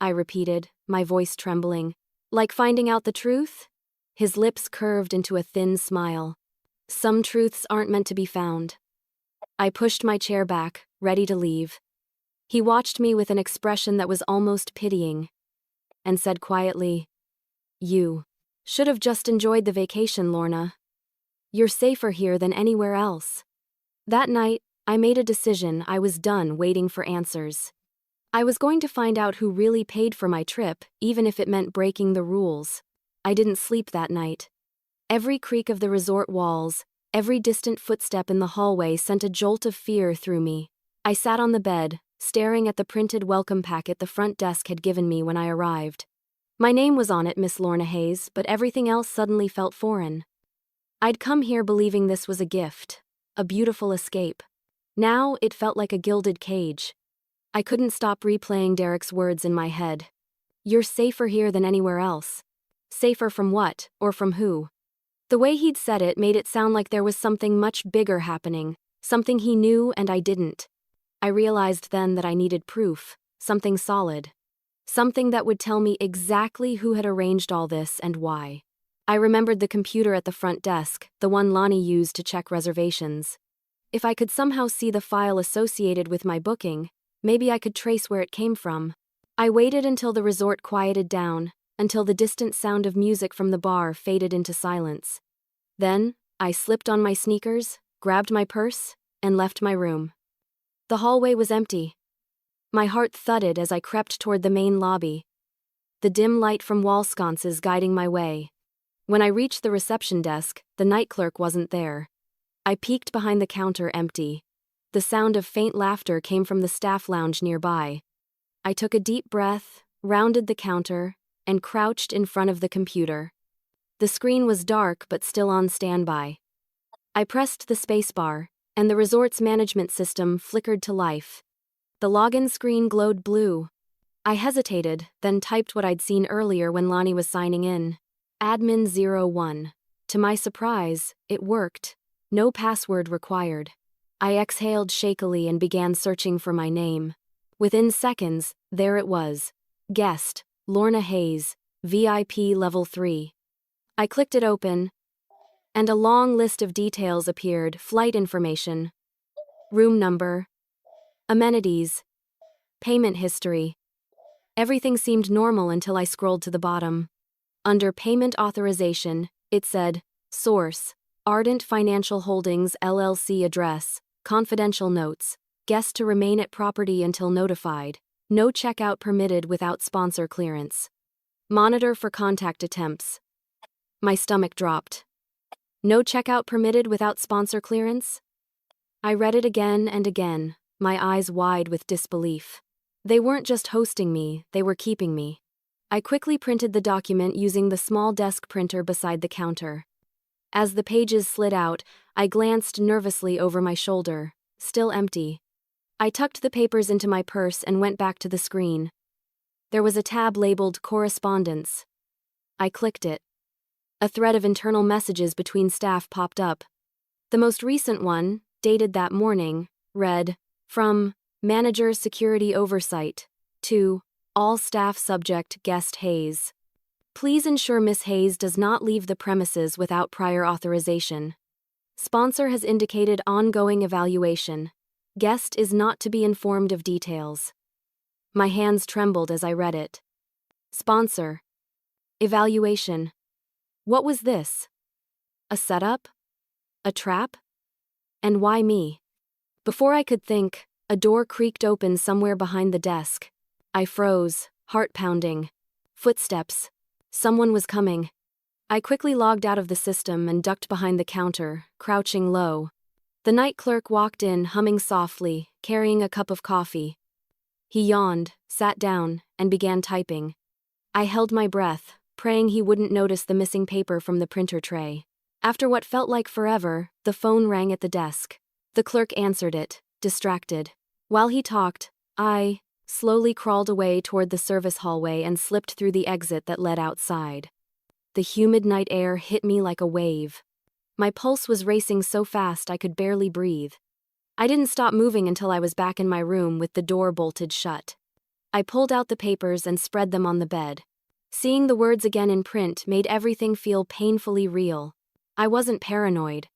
I repeated, my voice trembling. Like finding out the truth? His lips curved into a thin smile. Some truths aren't meant to be found. I pushed my chair back, ready to leave. He watched me with an expression that was almost pitying, and said quietly, You should have just enjoyed the vacation, Lorna. You're safer here than anywhere else. That night, I made a decision. I was done waiting for answers. I was going to find out who really paid for my trip, even if it meant breaking the rules. I didn't sleep that night. Every creak of the resort walls, every distant footstep in the hallway sent a jolt of fear through me. I sat on the bed, staring at the printed welcome packet the front desk had given me when I arrived. My name was on it, Miss Lorna Hayes, but everything else suddenly felt foreign. I'd come here believing this was a gift, a beautiful escape. Now it felt like a gilded cage. I couldn't stop replaying Derek's words in my head. You're safer here than anywhere else. Safer from what, or from who? The way he'd said it made it sound like there was something much bigger happening, something he knew and I didn't. I realized then that I needed proof, something solid. Something that would tell me exactly who had arranged all this and why. I remembered the computer at the front desk, the one Lonnie used to check reservations. If I could somehow see the file associated with my booking, maybe I could trace where it came from. I waited until the resort quieted down, until the distant sound of music from the bar faded into silence. Then, I slipped on my sneakers, grabbed my purse, and left my room. The hallway was empty. My heart thudded as I crept toward the main lobby, the dim light from wall sconces guiding my way. When I reached the reception desk, the night clerk wasn't there. I peeked behind the counter empty. The sound of faint laughter came from the staff lounge nearby. I took a deep breath, rounded the counter, and crouched in front of the computer. The screen was dark but still on standby. I pressed the spacebar, and the resort's management system flickered to life. The login screen glowed blue. I hesitated, then typed what I'd seen earlier when Lonnie was signing in. Admin 01. To my surprise, it worked. No password required. I exhaled shakily and began searching for my name. Within seconds, there it was. Guest, Lorna Hayes, VIP Level 3. I clicked it open, and a long list of details appeared: flight information, room number, amenities, payment history. Everything seemed normal until I scrolled to the bottom. Under payment authorization, it said, Source, Ardent Financial Holdings LLC address, confidential notes, guest to remain at property until notified, no checkout permitted without sponsor clearance. Monitor for contact attempts. My stomach dropped. No checkout permitted without sponsor clearance? I read it again and again, my eyes wide with disbelief. They weren't just hosting me, they were keeping me. I quickly printed the document using the small desk printer beside the counter. As the pages slid out, I glanced nervously over my shoulder, still empty. I tucked the papers into my purse and went back to the screen. There was a tab labeled Correspondence. I clicked it. A thread of internal messages between staff popped up. The most recent one, dated that morning, read, From Manager Security Oversight to All Staff Subject Guest Hayes. Please ensure Miss Hayes does not leave the premises without prior authorization. Sponsor has indicated ongoing evaluation. Guest is not to be informed of details. My hands trembled as I read it. Sponsor. Evaluation. What was this? A setup? A trap? And why me? Before I could think, a door creaked open somewhere behind the desk. I froze, heart pounding. Footsteps. Someone was coming. I quickly logged out of the system and ducked behind the counter, crouching low. The night clerk walked in, humming softly, carrying a cup of coffee. He yawned, sat down, and began typing. I held my breath, praying he wouldn't notice the missing paper from the printer tray. After what felt like forever, the phone rang at the desk. The clerk answered it, distracted. While he talked, I slowly crawled away toward the service hallway and slipped through the exit that led outside. The humid night air hit me like a wave. My pulse was racing so fast I could barely breathe. I didn't stop moving until I was back in my room with the door bolted shut. I pulled out the papers and spread them on the bed. Seeing the words again in print made everything feel painfully real. I wasn't paranoid.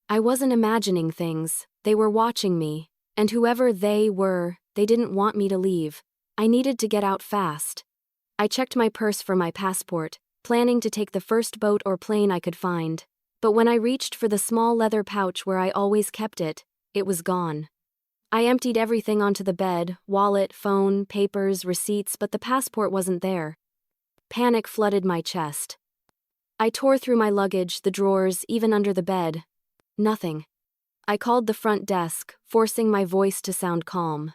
I wasn't imagining things. They were watching me, and whoever they were, they didn't want me to leave. I needed to get out fast. I checked my purse for my passport, planning to take the first boat or plane I could find. But when I reached for the small leather pouch where I always kept it, it was gone. I emptied everything onto the bed, wallet, phone, papers, receipts, but the passport wasn't there. Panic flooded my chest. I tore through my luggage, the drawers, even under the bed. Nothing. I called the front desk, forcing my voice to sound calm.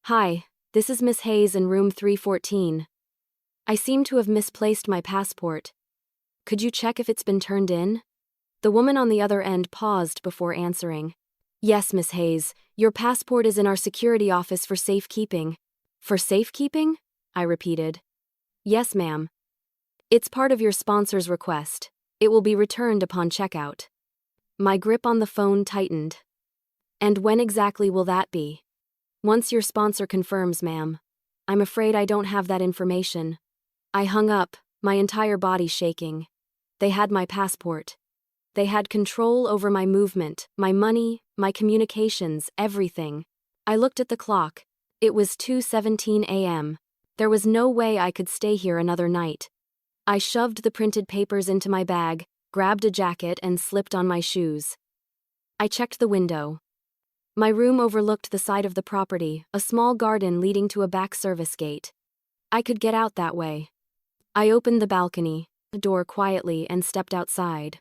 Hi, this is Miss Hayes in room 314. I seem to have misplaced my passport. Could you check if it's been turned in? The woman on the other end paused before answering. Yes, Miss Hayes, your passport is in our security office for safekeeping. For safekeeping? I repeated. Yes, ma'am. It's part of your sponsor's request. It will be returned upon checkout. My grip on the phone tightened. And when exactly will that be? Once your sponsor confirms, ma'am. I'm afraid I don't have that information. I hung up, my entire body shaking. They had my passport. They had control over my movement, my money, my communications, everything. I looked at the clock. It was 2:17 a.m. There was no way I could stay here another night. I shoved the printed papers into my bag, grabbed a jacket, and slipped on my shoes. I checked the window. My room overlooked the side of the property, a small garden leading to a back service gate. I could get out that way. I opened the balcony, the door quietly, and stepped outside.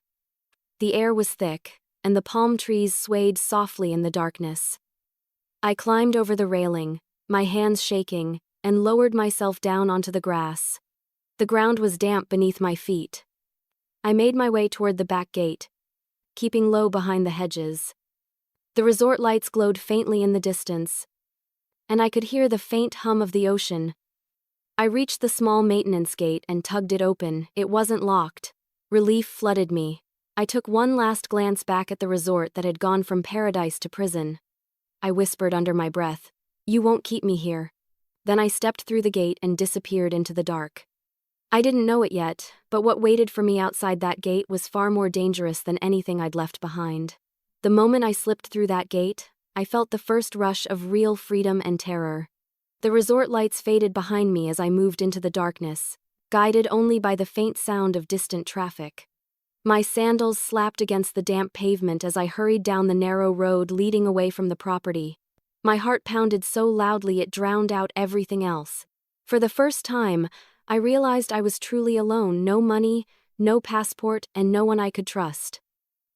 The air was thick, and the palm trees swayed softly in the darkness. I climbed over the railing, my hands shaking, and lowered myself down onto the grass. The ground was damp beneath my feet. I made my way toward the back gate, keeping low behind the hedges. The resort lights glowed faintly in the distance, and I could hear the faint hum of the ocean. I reached the small maintenance gate and tugged it open. It wasn't locked. Relief flooded me. I took one last glance back at the resort that had gone from paradise to prison. I whispered under my breath, "You won't keep me here." Then I stepped through the gate and disappeared into the dark. I didn't know it yet, but what waited for me outside that gate was far more dangerous than anything I'd left behind. The moment I slipped through that gate, I felt the first rush of real freedom and terror. The resort lights faded behind me as I moved into the darkness, guided only by the faint sound of distant traffic. My sandals slapped against the damp pavement as I hurried down the narrow road leading away from the property. My heart pounded so loudly it drowned out everything else. For the first time, I realized I was truly alone, no money, no passport, and no one I could trust.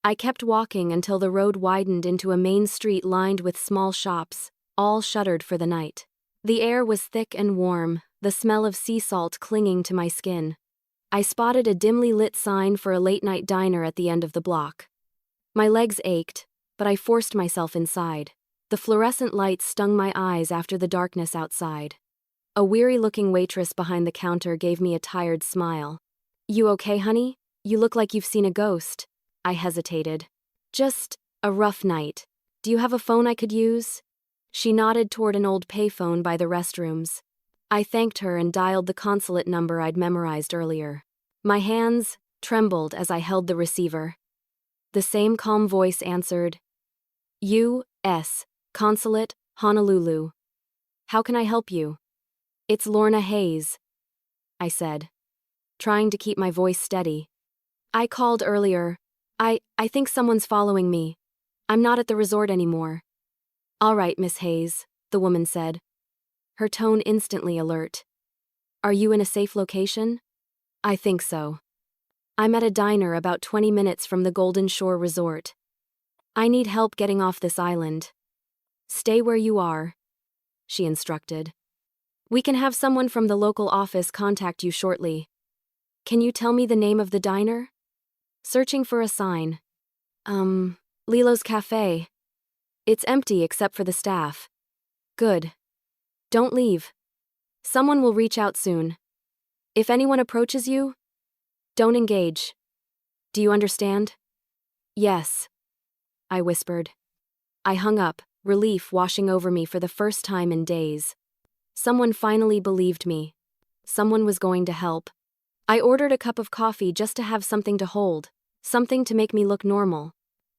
I kept walking until the road widened into a main street lined with small shops, all shuttered for the night. The air was thick and warm, the smell of sea salt clinging to my skin. I spotted a dimly lit sign for a late-night diner at the end of the block. My legs ached, but I forced myself inside. The fluorescent lights stung my eyes after the darkness outside. A weary-looking waitress behind the counter gave me a tired smile. "You okay, honey? You look like you've seen a ghost." I hesitated. "Just a rough night. Do you have a phone I could use?" She nodded toward an old payphone by the restrooms. I thanked her and dialed the consulate number I'd memorized earlier. My hands trembled as I held the receiver. The same calm voice answered, "U.S. Consulate, Honolulu. How can I help you?" "It's Lorna Hayes," I said, trying to keep my voice steady. "I called earlier. I think someone's following me. I'm not at the resort anymore." "All right, Miss Hayes," the woman said, her tone instantly alert. "Are you in a safe location?" "I think so. I'm at a diner about 20 minutes from the Golden Shore Resort. I need help getting off this island." "Stay where you are," she instructed. "We can have someone from the local office contact you shortly. Can you tell me the name of the diner?" Searching for a sign. Lilo's Cafe. It's empty except for the staff." "Good. Don't leave. Someone will reach out soon. If anyone approaches you, don't engage. Do you understand?" "Yes," I whispered. I hung up, relief washing over me for the first time in days. Someone finally believed me. Someone was going to help. I ordered a cup of coffee just to have something to hold, something to make me look normal.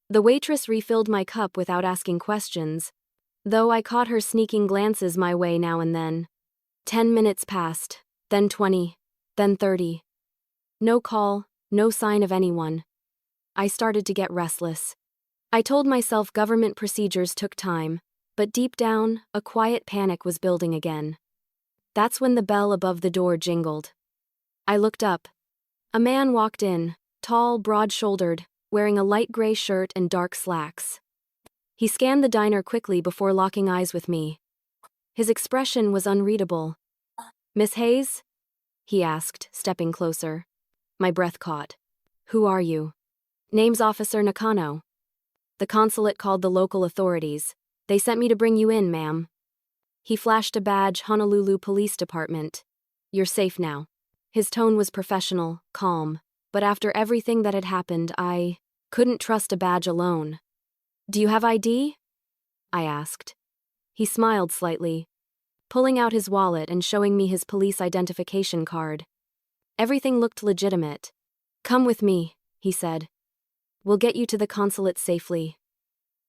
The waitress refilled my cup without asking questions, though I caught her sneaking glances my way now and then. 10 minutes passed, then 20, then 30. No call, no sign of anyone. I started to get restless. I told myself government procedures took time, but deep down, a quiet panic was building again. That's when the bell above the door jingled. I looked up. A man walked in, tall, broad-shouldered, wearing a light gray shirt and dark slacks. He scanned the diner quickly before locking eyes with me. His expression was unreadable. "Miss Hayes?" he asked, stepping closer. My breath caught. "Who are you?" "Name's Officer Nakano." The consulate called the local authorities. They sent me to bring you in, ma'am. He flashed a badge, Honolulu Police Department. You're safe now. His tone was professional, calm, but after everything that had happened, I couldn't trust a badge alone. Do you have ID? I asked. He smiled slightly, pulling out his wallet and showing me his police identification card. Everything looked legitimate. Come with me, he said. We'll get you to the consulate safely.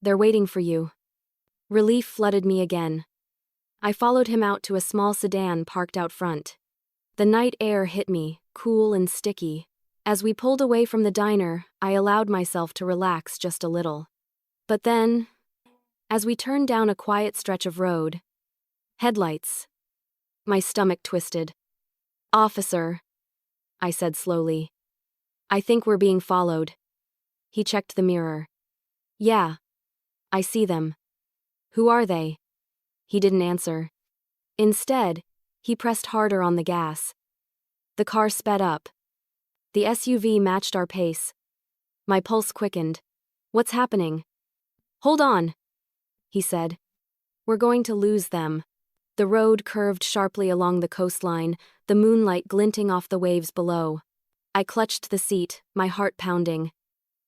They're waiting for you. Relief flooded me again. I followed him out to a small sedan parked out front. The night air hit me, cool and sticky. As we pulled away from the diner, I allowed myself to relax just a little. But then, as we turned down a quiet stretch of road, headlights. My stomach twisted. Officer, I said slowly. I think we're being followed. He checked the mirror. Yeah, I see them. Who are they? He didn't answer. Instead, he pressed harder on the gas. The car sped up. The SUV matched our pace. My pulse quickened. What's happening? Hold on, he said. We're going to lose them. The road curved sharply along the coastline, the moonlight glinting off the waves below. I clutched the seat, my heart pounding.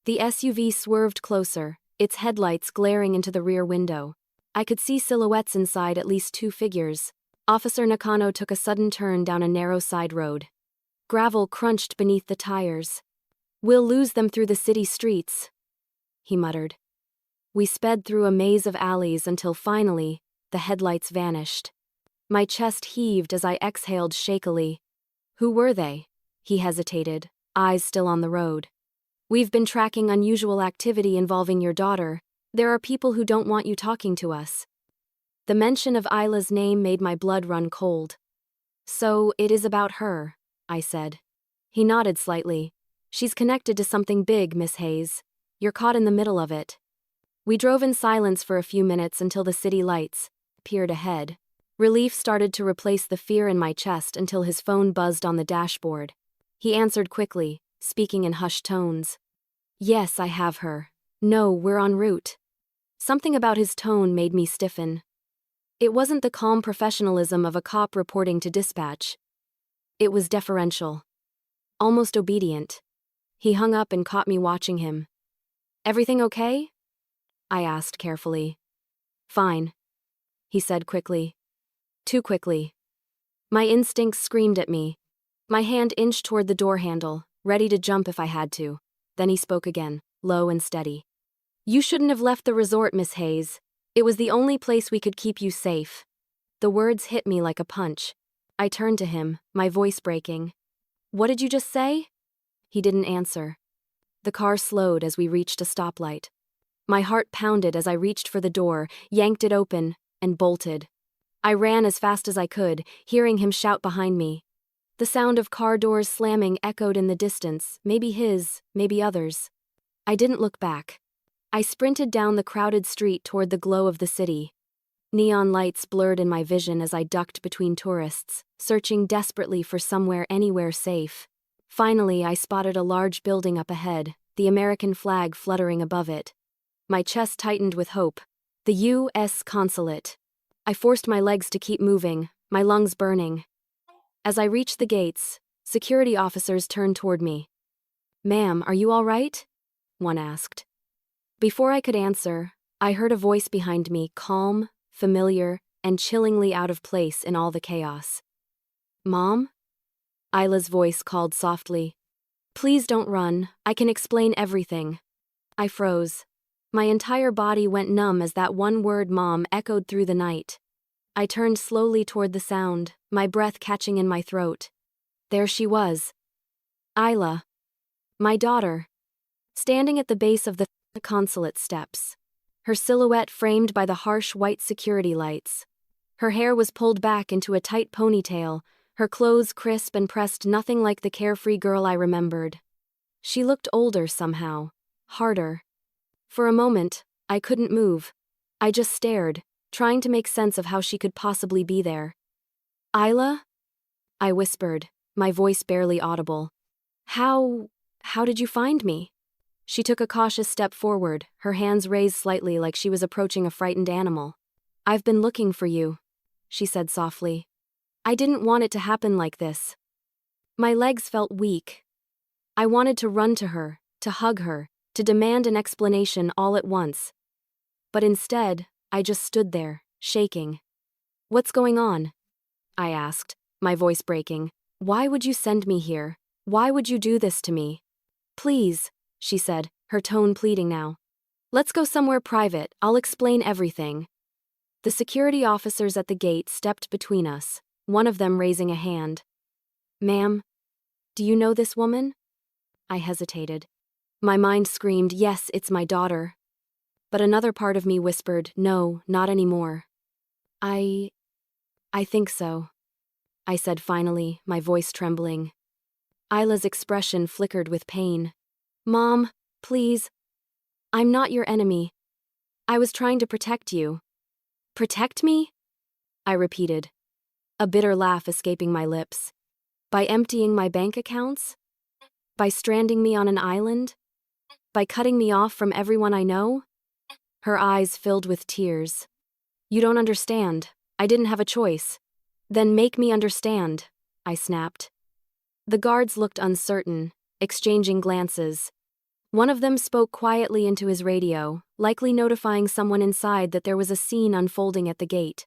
The SUV swerved closer, its headlights glaring into the rear window. I could see silhouettes inside, at least 2 figures. Officer Nakano took a sudden turn down a narrow side road. Gravel crunched beneath the tires. We'll lose them through the city streets, he muttered. We sped through a maze of alleys until finally, the headlights vanished. My chest heaved as I exhaled shakily. Who were they? He hesitated, eyes still on the road. We've been tracking unusual activity involving your daughter. There are people who don't want you talking to us. The mention of Isla's name made my blood run cold. So, it is about her, I said. He nodded slightly. She's connected to something big, Miss Hayes. You're caught in the middle of it. We drove in silence for a few minutes until the city lights appeared ahead. Relief started to replace the fear in my chest until his phone buzzed on the dashboard. He answered quickly, speaking in hushed tones. Yes, I have her. No, we're en route. Something about his tone made me stiffen. It wasn't the calm professionalism of a cop reporting to dispatch. It was deferential. Almost obedient. He hung up and caught me watching him. Everything okay? I asked carefully. Fine, he said quickly. Too quickly. My instincts screamed at me. My hand inched toward the door handle, ready to jump if I had to. Then he spoke again, low and steady. You shouldn't have left the resort, Miss Hayes. It was the only place we could keep you safe. The words hit me like a punch. I turned to him, my voice breaking. What did you just say? He didn't answer. The car slowed as we reached a stoplight. My heart pounded as I reached for the door, yanked it open, and bolted. I ran as fast as I could, hearing him shout behind me. The sound of car doors slamming echoed in the distance, maybe his, maybe others. I didn't look back. I sprinted down the crowded street toward the glow of the city. Neon lights blurred in my vision as I ducked between tourists, searching desperately for somewhere anywhere safe. Finally, I spotted a large building up ahead, the American flag fluttering above it. My chest tightened with hope. The U.S. consulate. I forced my legs to keep moving, my lungs burning. As I reached the gates, security officers turned toward me. Ma'am, are you all right? One asked. Before I could answer, I heard a voice behind me, calm, familiar, and chillingly out of place in all the chaos. Mom? Isla's voice called softly. Please don't run, I can explain everything. I froze. My entire body went numb as that one word Mom echoed through the night. I turned slowly toward the sound, my breath catching in my throat. There she was. Isla. My daughter. Standing at the base of the consulate steps. Her silhouette framed by the harsh white security lights. Her hair was pulled back into a tight ponytail, her clothes crisp and pressed, nothing like the carefree girl I remembered. She looked older somehow, harder. For a moment, I couldn't move. I just stared, trying to make sense of how she could possibly be there. Isla? I whispered, my voice barely audible. How did you find me? She took a cautious step forward, her hands raised slightly like she was approaching a frightened animal. "I've been looking for you," she said softly. "I didn't want it to happen like this." My legs felt weak. I wanted to run to her, to hug her, to demand an explanation all at once. But instead, I just stood there, shaking. "What's going on?" I asked, my voice breaking. "Why would you send me here? Why would you do this to me?" "Please," she said, her tone pleading now. "Let's go somewhere private, I'll explain everything." The security officers at the gate stepped between us, one of them raising a hand. "Ma'am, do you know this woman?" I hesitated. My mind screamed, "Yes, it's my daughter." But another part of me whispered, "No, not anymore." I think so," I said finally, my voice trembling. Isla's expression flickered with pain. "Mom, please. I'm not your enemy. I was trying to protect you." "Protect me?" I repeated, a bitter laugh escaping my lips. "By emptying my bank accounts? By stranding me on an island? By cutting me off from everyone I know?" Her eyes filled with tears. "You don't understand. I didn't have a choice." "Then make me understand," I snapped. The guards looked uncertain, exchanging glances. One of them spoke quietly into his radio, likely notifying someone inside that there was a scene unfolding at the gate.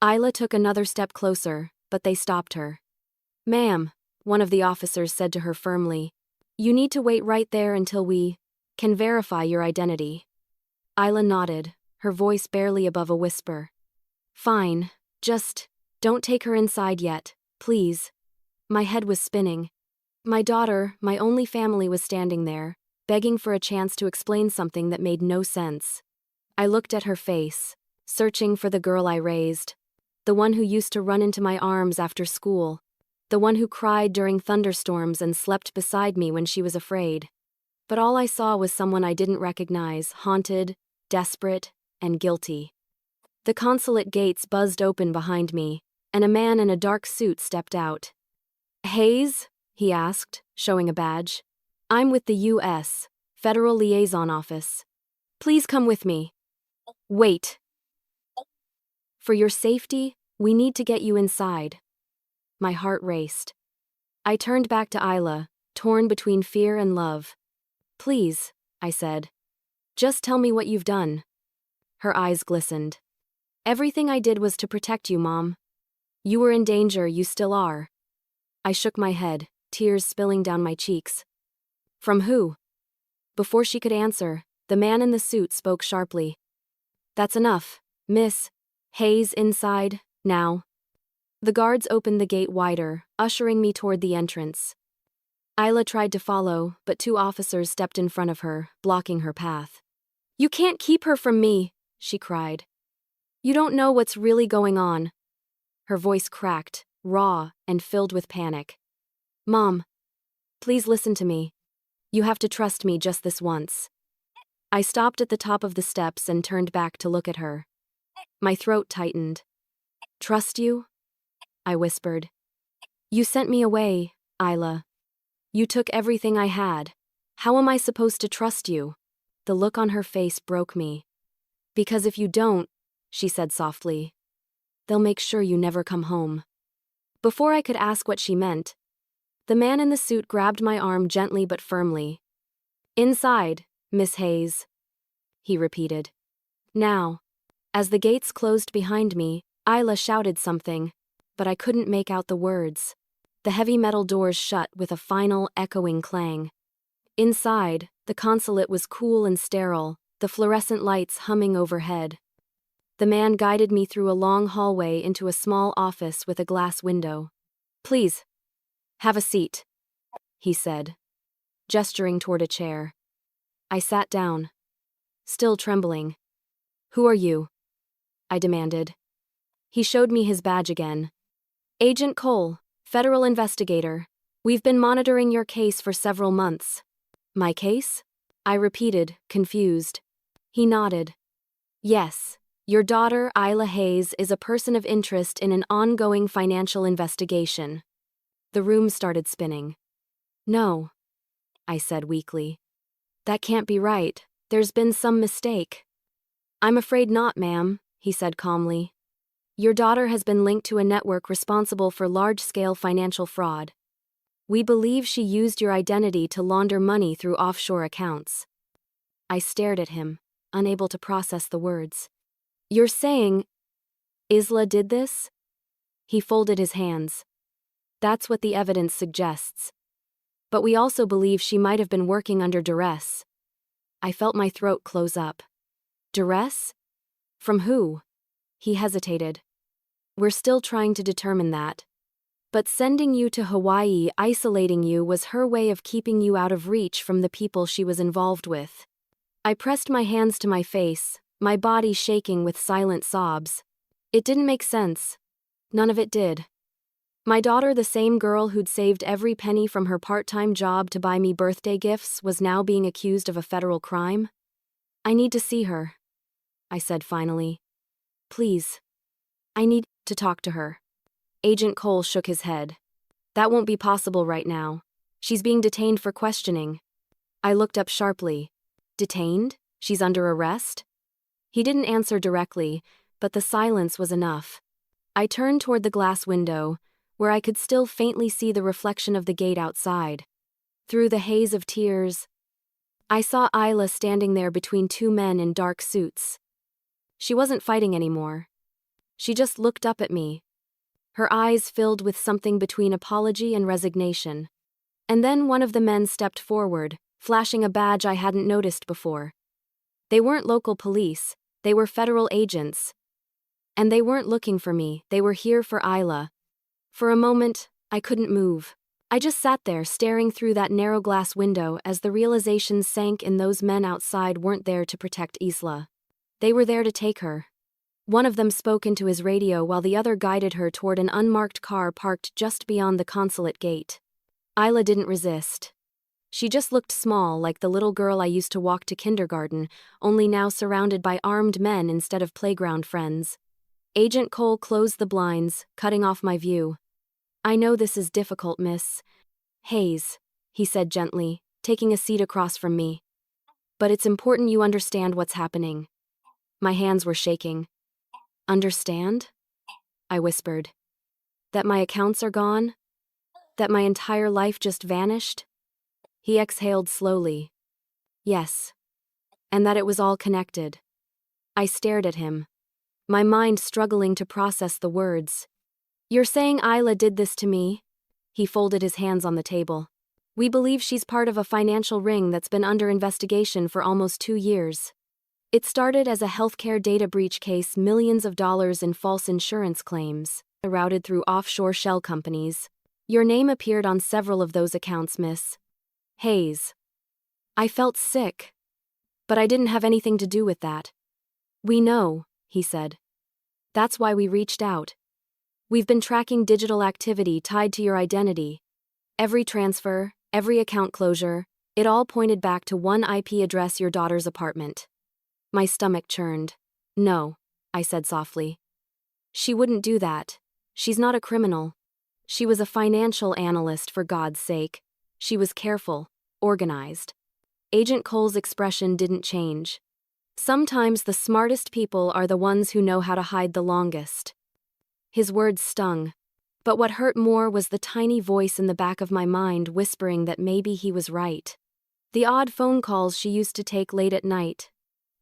Isla took another step closer, but they stopped her. "Ma'am," one of the officers said to her firmly, "you need to wait right there until we can verify your identity." Isla nodded, her voice barely above a whisper. "Fine, just don't take her inside yet, please." My head was spinning. My daughter, my only family, was standing there, begging for a chance to explain something that made no sense. I looked at her face, searching for the girl I raised, the one who used to run into my arms after school, the one who cried during thunderstorms and slept beside me when she was afraid. But all I saw was someone I didn't recognize, haunted, desperate, and guilty. The consulate gates buzzed open behind me, and a man in a dark suit stepped out. "Hayes?" he asked, showing a badge. "I'm with the U.S. Federal Liaison Office. Please come with me." "Wait. For your safety, we need to get you inside." My heart raced. I turned back to Isla, torn between fear and love. "Please," I said. "Just tell me what you've done." Her eyes glistened. "Everything I did was to protect you, Mom. You were in danger, you still are." I shook my head, tears spilling down my cheeks. "From who?" Before she could answer, the man in the suit spoke sharply. "That's enough, Miss Hayes, inside, now." The guards opened the gate wider, ushering me toward the entrance. Isla tried to follow, but two officers stepped in front of her, blocking her path. "You can't keep her from me," she cried. "You don't know what's really going on." Her voice cracked, raw, and filled with panic. "Mom, please listen to me. You have to trust me just this once." I stopped at the top of the steps and turned back to look at her. My throat tightened. "Trust you?" I whispered. "You sent me away, Isla. You took everything I had. How am I supposed to trust you?" The look on her face broke me. "Because if you don't," she said softly, "they'll make sure you never come home." Before I could ask what she meant, the man in the suit grabbed my arm gently but firmly. "Inside, Miss Hayes," he repeated. "Now." As the gates closed behind me, Isla shouted something, but I couldn't make out the words. The heavy metal doors shut with a final, echoing clang. Inside, the consulate was cool and sterile, the fluorescent lights humming overhead. The man guided me through a long hallway into a small office with a glass window. "Please, have a seat," he said, gesturing toward a chair. I sat down, still trembling. "Who are you?" I demanded. He showed me his badge again. "Agent Cole, federal investigator. We've been monitoring your case for several months." "My case?" I repeated, confused. He nodded. "Yes, your daughter, Isla Hayes, is a person of interest in an ongoing financial investigation." The room started spinning. "No," I said weakly. That can't be right. There's been some mistake. I'm afraid not, ma'am, he said calmly. Your daughter has been linked to a network responsible for large-scale financial fraud. We believe she used your identity to launder money through offshore accounts. I stared at him, unable to process the words. You're saying Isla did this? He folded his hands. That's what the evidence suggests. But we also believe she might have been working under duress. I felt my throat close up. Duress? From who? He hesitated. We're still trying to determine that. But sending you to Hawaii, isolating you, was her way of keeping you out of reach from the people she was involved with. I pressed my hands to my face, my body shaking with silent sobs. It didn't make sense. None of it did. My daughter, the same girl who'd saved every penny from her part-time job to buy me birthday gifts, was now being accused of a federal crime? I need to see her, I said finally. Please. I need to talk to her. Agent Cole shook his head. That won't be possible right now. She's being detained for questioning. I looked up sharply. Detained? She's under arrest? He didn't answer directly, but the silence was enough. I turned toward the glass window, where I could still faintly see the reflection of the gate outside. Through the haze of tears, I saw Isla standing there between two men in dark suits. She wasn't fighting anymore. She just looked up at me, her eyes filled with something between apology and resignation. And then one of the men stepped forward, flashing a badge I hadn't noticed before. They weren't local police, they were federal agents. And they weren't looking for me, they were here for Isla. For a moment, I couldn't move. I just sat there staring through that narrow glass window as the realization sank in those men outside weren't there to protect Isla. They were there to take her. One of them spoke into his radio while the other guided her toward an unmarked car parked just beyond the consulate gate. Isla didn't resist. She just looked small, like the little girl I used to walk to kindergarten, only now surrounded by armed men instead of playground friends. Agent Cole closed the blinds, cutting off my view. I know this is difficult, Miss Hayes, he said gently, taking a seat across from me. But it's important you understand what's happening. My hands were shaking. Understand? I whispered. That my accounts are gone? That my entire life just vanished? He exhaled slowly. Yes. And that it was all connected. I stared at him, my mind struggling to process the words. You're saying Isla did this to me? He folded his hands on the table. We believe she's part of a financial ring that's been under investigation for almost 2 years. It started as a healthcare data breach case, millions of dollars in false insurance claims, routed through offshore shell companies. Your name appeared on several of those accounts, Miss Hayes. I felt sick. But I didn't have anything to do with that. We know, he said. That's why we reached out. We've been tracking digital activity tied to your identity. Every transfer, every account closure, it all pointed back to one IP address, your daughter's apartment. My stomach churned. No, I said softly. She wouldn't do that. She's not a criminal. She was a financial analyst, for God's sake. She was careful, organized. Agent Cole's expression didn't change. Sometimes the smartest people are the ones who know how to hide the longest. His words stung. But what hurt more was the tiny voice in the back of my mind whispering that maybe he was right. The odd phone calls she used to take late at night.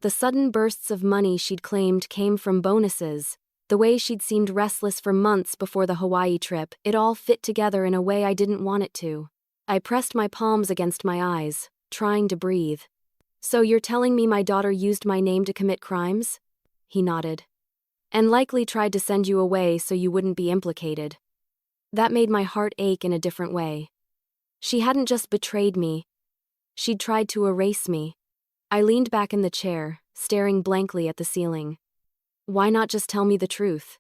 The sudden bursts of money she'd claimed came from bonuses. The way she'd seemed restless for months before the Hawaii trip, it all fit together in a way I didn't want it to. I pressed my palms against my eyes, trying to breathe. So you're telling me my daughter used my name to commit crimes? He nodded. And likely tried to send you away so you wouldn't be implicated. That made my heart ache in a different way. She hadn't just betrayed me. She'd tried to erase me. I leaned back in the chair, staring blankly at the ceiling. Why not just tell me the truth?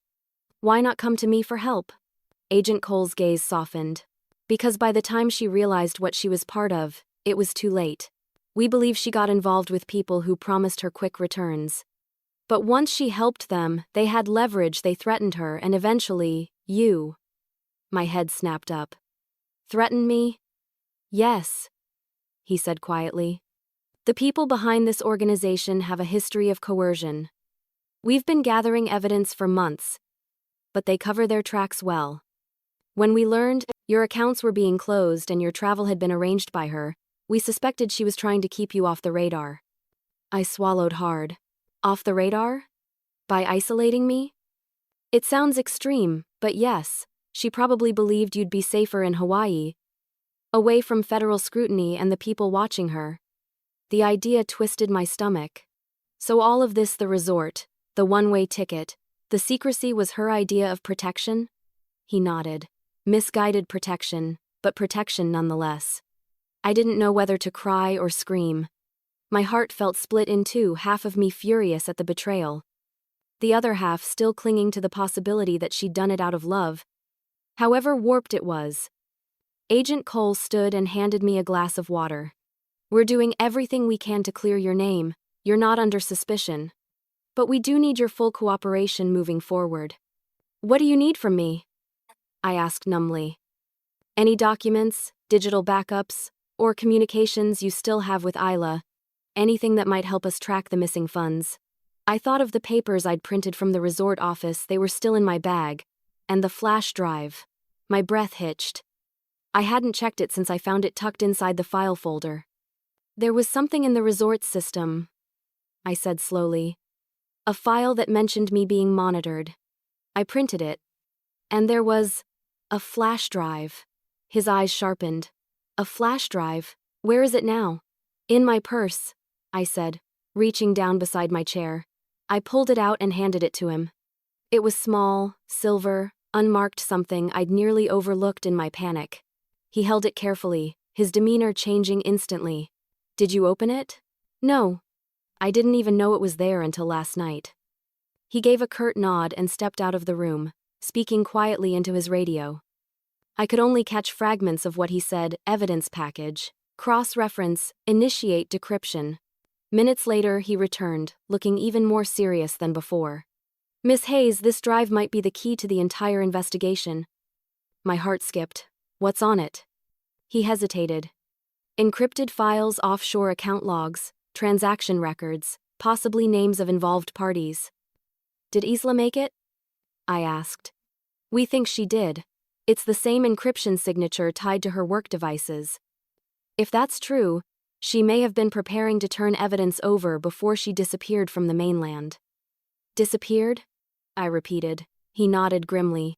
Why not come to me for help? Agent Cole's gaze softened. Because by the time she realized what she was part of, it was too late. We believe she got involved with people who promised her quick returns. But once she helped them, they had leverage, they threatened her, and eventually, you. My head snapped up. Threatened me? Yes, he said quietly. The people behind this organization have a history of coercion. We've been gathering evidence for months, but they cover their tracks well. When we learned your accounts were being closed and your travel had been arranged by her, we suspected she was trying to keep you off the radar. I swallowed hard. Off the radar? By isolating me? It sounds extreme, but yes, she probably believed you'd be safer in Hawaii, away from federal scrutiny and the people watching her. The idea twisted my stomach. So all of this, the resort, the one-way ticket, the secrecy was her idea of protection? He nodded. Misguided protection, but protection nonetheless. I didn't know whether to cry or scream. My heart felt split in two, half of me furious at the betrayal, the other half still clinging to the possibility that she'd done it out of love, however warped it was. Agent Cole stood and handed me a glass of water. We're doing everything we can to clear your name. You're not under suspicion. But we do need your full cooperation moving forward. What do you need from me? I asked numbly. Any documents, digital backups, or communications you still have with Isla? Anything that might help us track the missing funds. I thought of the papers I'd printed from the resort office. They were still in my bag. And the flash drive. My breath hitched. I hadn't checked it since I found it tucked inside the file folder. There was something in the resort system, I said slowly. A file that mentioned me being monitored. I printed it. And there was a flash drive. His eyes sharpened. A flash drive? Where is it now? In my purse, I said, reaching down beside my chair. I pulled it out and handed it to him. It was small, silver, unmarked, something I'd nearly overlooked in my panic. He held it carefully, his demeanor changing instantly. Did you open it? No. I didn't even know it was there until last night. He gave a curt nod and stepped out of the room, speaking quietly into his radio. I could only catch fragments of what he said: evidence package, cross-reference, initiate decryption. Minutes later, he returned, looking even more serious than before. Miss Hayes, this drive might be the key to the entire investigation. My heart skipped. What's on it? He hesitated. Encrypted files, offshore account logs, transaction records, possibly names of involved parties. Did Isla make it? I asked. We think she did. It's the same encryption signature tied to her work devices. If that's true, she may have been preparing to turn evidence over before she disappeared from the mainland. Disappeared? I repeated. He nodded grimly.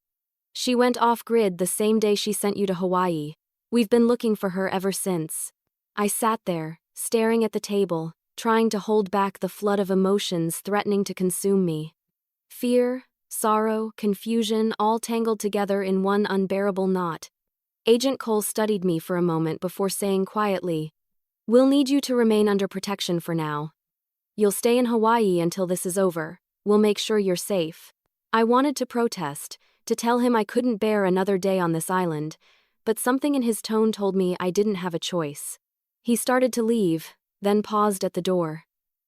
She went off-grid the same day she sent you to Hawaii. We've been looking for her ever since. I sat there, staring at the table, trying to hold back the flood of emotions threatening to consume me. Fear, sorrow, confusion, all tangled together in one unbearable knot. Agent Cole studied me for a moment before saying quietly, "We'll need you to remain under protection for now. You'll stay in Hawaii until this is over. We'll make sure you're safe." I wanted to protest, to tell him I couldn't bear another day on this island, but something in his tone told me I didn't have a choice. He started to leave, then paused at the door.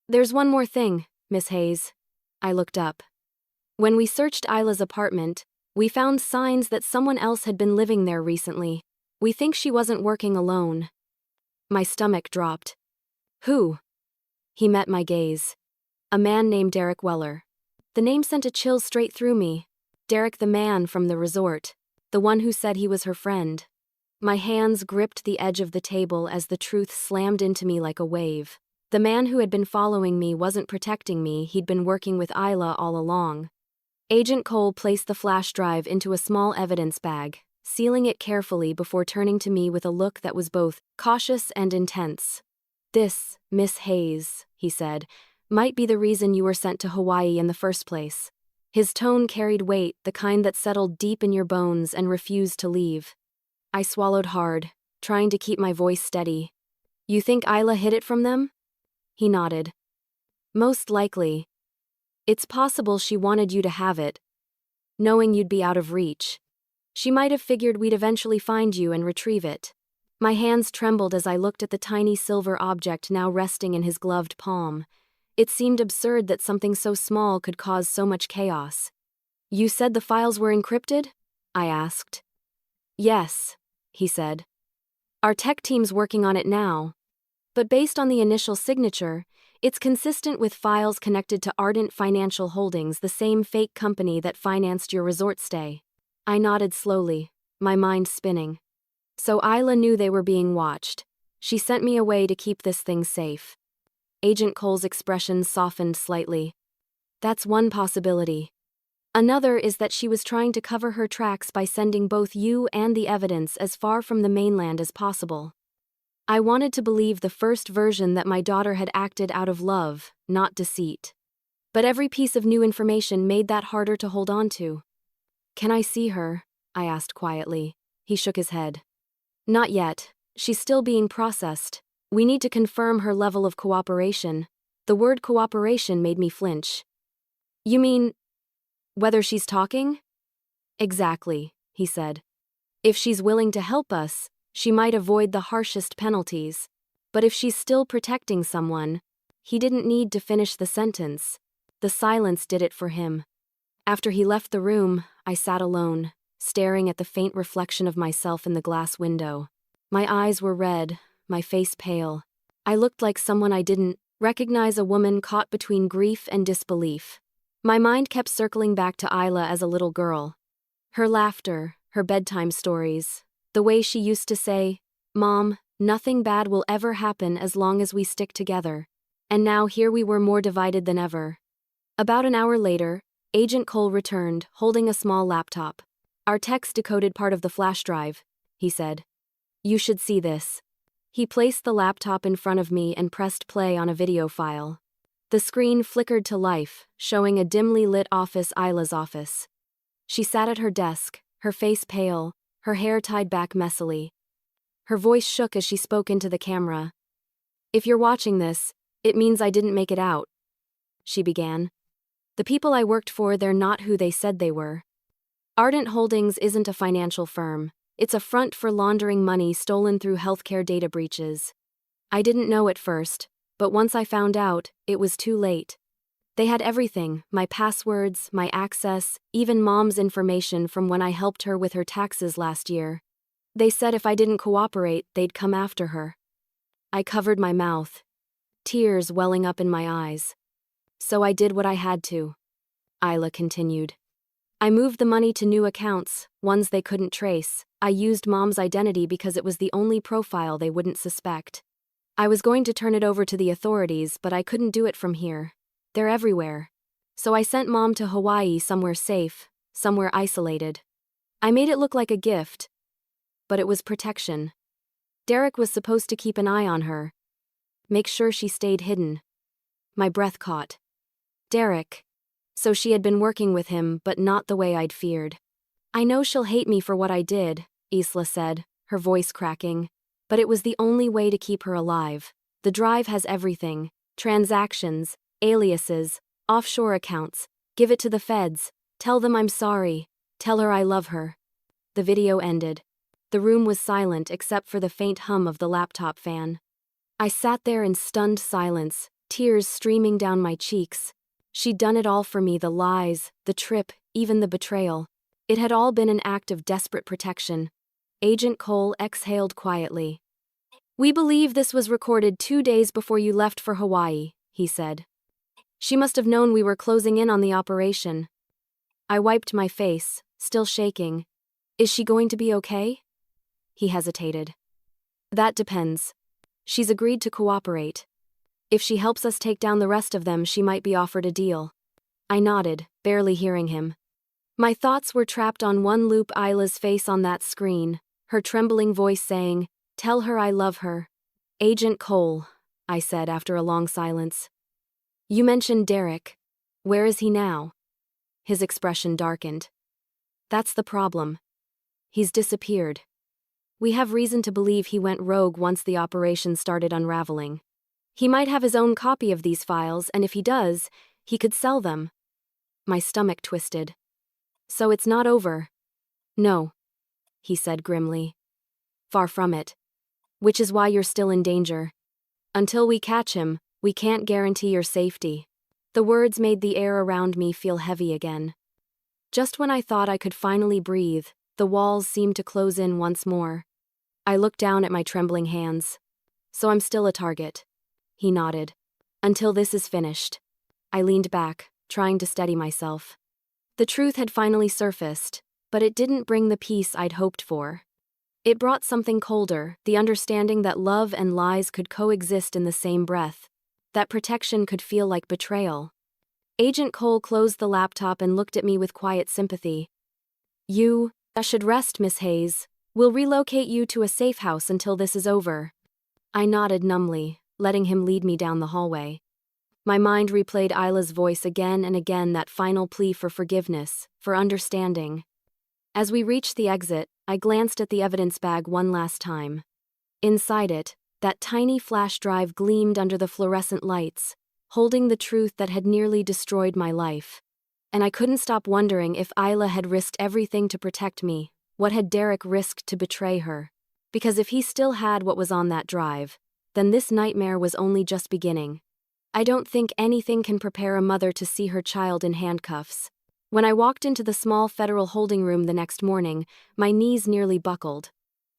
"There's one more thing, Miss Hayes." I looked up. When we searched Isla's apartment, we found signs that someone else had been living there recently. We think she wasn't working alone. My stomach dropped. Who? He met my gaze. A man named Derek Weller. The name sent a chill straight through me. Derek, the man from the resort. The one who said he was her friend. My hands gripped the edge of the table as the truth slammed into me like a wave. The man who had been following me wasn't protecting me, he'd been working with Isla all along. Agent Cole placed the flash drive into a small evidence bag, sealing it carefully before turning to me with a look that was both cautious and intense. "This, Miss Hayes," he said, "might be the reason you were sent to Hawaii in the first place." His tone carried weight, the kind that settled deep in your bones and refused to leave. I swallowed hard, trying to keep my voice steady. "You think Isla hid it from them?" He nodded. "Most likely. It's possible she wanted you to have it, knowing you'd be out of reach. She might have figured we'd eventually find you and retrieve it." My hands trembled as I looked at the tiny silver object now resting in his gloved palm. It seemed absurd that something so small could cause so much chaos. "You said the files were encrypted?" I asked. "Yes," he said. "Our tech team's working on it now." But based on the initial signature, it's consistent with files connected to Ardent Financial Holdings, the same fake company that financed your resort stay. I nodded slowly, my mind spinning. So Isla knew they were being watched. She sent me away to keep this thing safe. Agent Cole's expression softened slightly. That's one possibility. Another is that she was trying to cover her tracks by sending both you and the evidence as far from the mainland as possible. I wanted to believe the first version, that my daughter had acted out of love, not deceit. But every piece of new information made that harder to hold on to. Can I see her? I asked quietly. He shook his head. Not yet. She's still being processed. We need to confirm her level of cooperation. The word cooperation made me flinch. You mean, whether she's talking? Exactly, he said. If she's willing to help us, she might avoid the harshest penalties. But if she's still protecting someone, he didn't need to finish the sentence. The silence did it for him. After he left the room, I sat alone, staring at the faint reflection of myself in the glass window. My eyes were red, my face pale. I looked like someone I didn't recognize, a woman caught between grief and disbelief. My mind kept circling back to Isla as a little girl. Her laughter, her bedtime stories, the way she used to say, "Mom, nothing bad will ever happen as long as we stick together." And now here we were, more divided than ever. About an hour later, Agent Cole returned, holding a small laptop. Our techs decoded part of the flash drive, he said. You should see this. He placed the laptop in front of me and pressed play on a video file. The screen flickered to life, showing a dimly lit office, Isla's office. She sat at her desk, her face pale, her hair tied back messily. Her voice shook as she spoke into the camera. If you're watching this, it means I didn't make it out, she began. The people I worked for, they're not who they said they were. Ardent Holdings isn't a financial firm. It's a front for laundering money stolen through healthcare data breaches. I didn't know at first, but once I found out, it was too late. They had everything, my passwords, my access, even Mom's information from when I helped her with her taxes last year. They said if I didn't cooperate, they'd come after her. I covered my mouth, tears welling up in my eyes. So I did what I had to, Isla continued. I moved the money to new accounts, ones they couldn't trace. I used Mom's identity because it was the only profile they wouldn't suspect. I was going to turn it over to the authorities, but I couldn't do it from here. They're everywhere. So I sent Mom to Hawaii, somewhere safe, somewhere isolated. I made it look like a gift, but it was protection. Derek was supposed to keep an eye on her, make sure she stayed hidden. My breath caught. Derek. So she had been working with him, but not the way I'd feared. I know she'll hate me for what I did, Isla said, her voice cracking. But it was the only way to keep her alive. The drive has everything. Transactions, aliases, offshore accounts. Give it to the feds. Tell them I'm sorry. Tell her I love her. The video ended. The room was silent except for the faint hum of the laptop fan. I sat there in stunned silence, tears streaming down my cheeks. She'd done it all for me, the lies, the trip, even the betrayal. It had all been an act of desperate protection. Agent Cole exhaled quietly. We believe this was recorded 2 days before you left for Hawaii, he said. She must have known we were closing in on the operation. I wiped my face, still shaking. Is she going to be okay? He hesitated. That depends. She's agreed to cooperate. If she helps us take down the rest of them, she might be offered a deal. I nodded, barely hearing him. My thoughts were trapped on one loop, Isla's face on that screen, her trembling voice saying, "Tell her I love her." Agent Cole, I said after a long silence. You mentioned Derek. Where is he now? His expression darkened. That's the problem. He's disappeared. We have reason to believe he went rogue once the operation started unraveling. He might have his own copy of these files, and if he does, he could sell them. My stomach twisted. So it's not over. No, he said grimly. Far from it. Which is why you're still in danger. Until we catch him, we can't guarantee your safety. The words made the air around me feel heavy again. Just when I thought I could finally breathe, the walls seemed to close in once more. I looked down at my trembling hands. So I'm still a target. He nodded. Until this is finished. I leaned back, trying to steady myself. The truth had finally surfaced, but it didn't bring the peace I'd hoped for. It brought something colder, the understanding that love and lies could coexist in the same breath, that protection could feel like betrayal. Agent Cole closed the laptop and looked at me with quiet sympathy. You should rest, Miss Hayes. We'll relocate you to a safe house until this is over. I nodded numbly, letting him lead me down the hallway. My mind replayed Isla's voice again and again, that final plea for forgiveness, for understanding. As we reached the exit, I glanced at the evidence bag one last time. Inside it, that tiny flash drive gleamed under the fluorescent lights, holding the truth that had nearly destroyed my life. And I couldn't stop wondering if Isla had risked everything to protect me. What had Derek risked to betray her? Because if he still had what was on that drive, then this nightmare was only just beginning. I don't think anything can prepare a mother to see her child in handcuffs. When I walked into the small federal holding room the next morning, my knees nearly buckled.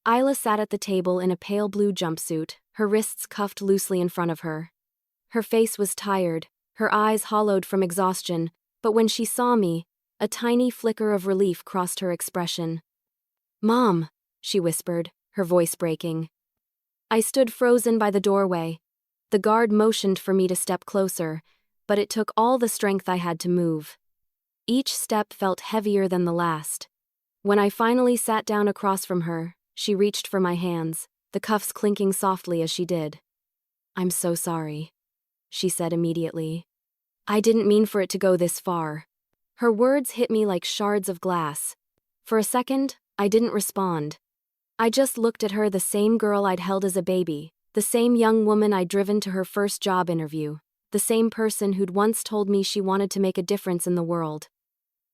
Isla sat at the table in a pale blue jumpsuit, her wrists cuffed loosely in front of her. Her face was tired, her eyes hollowed from exhaustion, but when she saw me, a tiny flicker of relief crossed her expression. "Mom," she whispered, her voice breaking. I stood frozen by the doorway. The guard motioned for me to step closer, but it took all the strength I had to move. Each step felt heavier than the last. When I finally sat down across from her, she reached for my hands, the cuffs clinking softly as she did. "I'm so sorry," she said immediately. "I didn't mean for it to go this far." Her words hit me like shards of glass. For a second, I didn't respond. I just looked at her, the same girl I'd held as a baby, the same young woman I'd driven to her first job interview, the same person who'd once told me she wanted to make a difference in the world.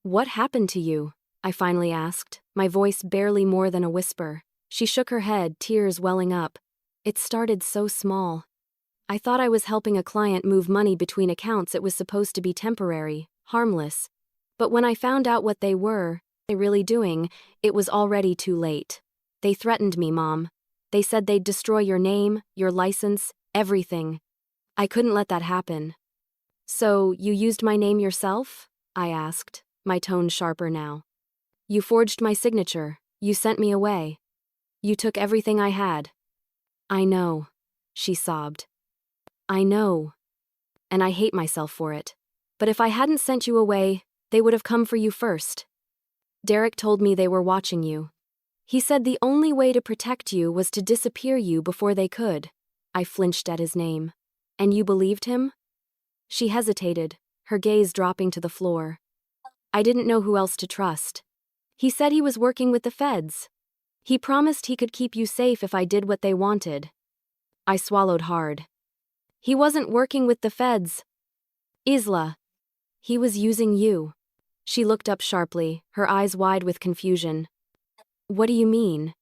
"What happened to you?" I finally asked, my voice barely more than a whisper. She shook her head, tears welling up. "It started so small. I thought I was helping a client move money between accounts. It was supposed to be temporary, harmless. But when I found out what they were really doing, it was already too late. They threatened me, Mom. They said they'd destroy your name, your license, everything. I couldn't let that happen." "So, you used my name yourself?" I asked, my tone sharper now. "You forged my signature. You sent me away. You took everything I had." "I know," she sobbed. "I know. And I hate myself for it. But if I hadn't sent you away, they would have come for you first. Derek told me they were watching you. He said the only way to protect you was to disappear you before they could." I flinched at his name. "And you believed him?" She hesitated, her gaze dropping to the floor. "I didn't know who else to trust. He said he was working with the feds. He promised he could keep you safe if I did what they wanted." I swallowed hard. "He wasn't working with the feds. Isla. He was using you." She looked up sharply, her eyes wide with confusion. "What do you mean?"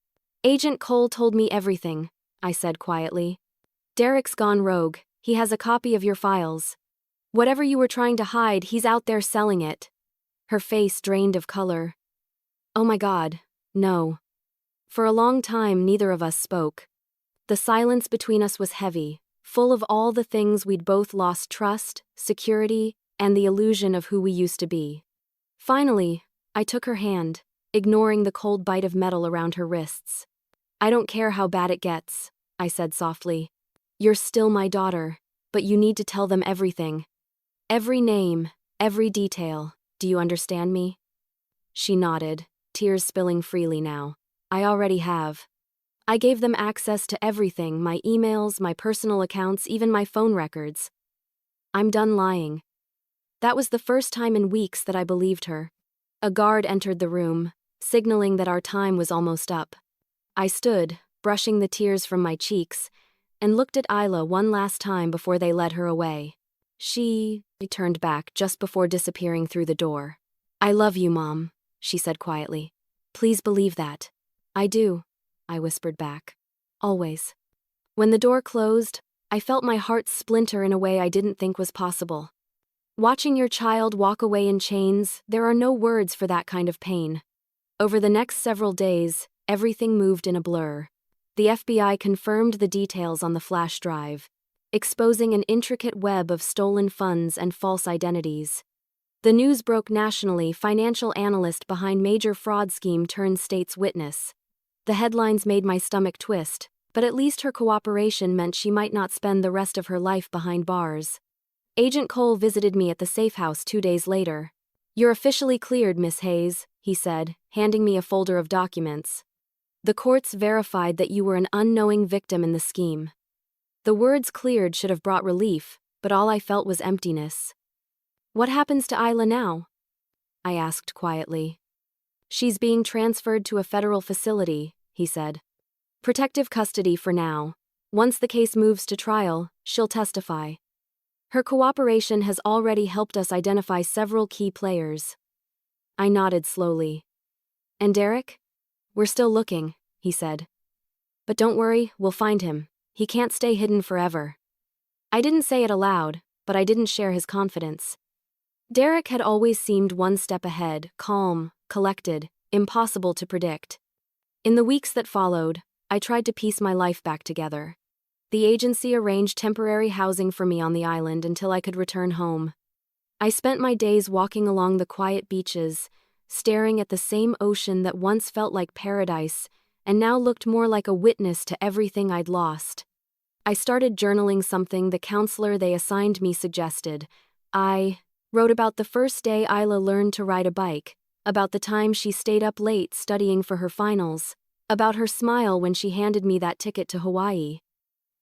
"Agent Cole told me everything," I said quietly. "Derek's gone rogue. He has a copy of your files. Whatever you were trying to hide, he's out there selling it." Her face drained of color. "Oh my God, no." For a long time, neither of us spoke. The silence between us was heavy, full of all the things we'd both lost: trust, security, and the illusion of who we used to be. Finally, I took her hand, ignoring the cold bite of metal around her wrists. "I don't care how bad it gets," I said softly. "You're still my daughter, but you need to tell them everything. Every name, every detail. Do you understand me?" She nodded, tears spilling freely now. "I already have. I gave them access to everything: my emails, my personal accounts, even my phone records. I'm done lying." That was the first time in weeks that I believed her. A guard entered the room, signaling that our time was almost up. I stood, brushing the tears from my cheeks, and looked at Isla one last time before they led her away. She turned back just before disappearing through the door. "I love you, Mom," she said quietly. "Please believe that." "I do," I whispered back. "Always." When the door closed, I felt my heart splinter in a way I didn't think was possible. Watching your child walk away in chains, there are no words for that kind of pain. Over the next several days, everything moved in a blur. The FBI confirmed the details on the flash drive, exposing an intricate web of stolen funds and false identities. The news broke nationally. Financial analyst behind major fraud scheme turned state's witness. The headlines made my stomach twist, but at least her cooperation meant she might not spend the rest of her life behind bars. Agent Cole visited me at the safe house 2 days later. "You're officially cleared, Miss Hayes," he said, handing me a folder of documents. "The courts verified that you were an unknowing victim in the scheme." The words cleared should have brought relief, but all I felt was emptiness. "What happens to Isla now?" I asked quietly. "She's being transferred to a federal facility," he said. "Protective custody for now. Once the case moves to trial, she'll testify. Her cooperation has already helped us identify several key players." I nodded slowly. "And Derek? We're still looking," he said. "But don't worry, we'll find him. He can't stay hidden forever." I didn't say it aloud, but I didn't share his confidence. Derek had always seemed one step ahead, calm, collected, impossible to predict. In the weeks that followed, I tried to piece my life back together. The agency arranged temporary housing for me on the island until I could return home. I spent my days walking along the quiet beaches, staring at the same ocean that once felt like paradise and now looked more like a witness to everything I'd lost. I started journaling, something the counselor they assigned me suggested. I wrote about the first day Isla learned to ride a bike, about the time she stayed up late studying for her finals, about her smile when she handed me that ticket to Hawaii.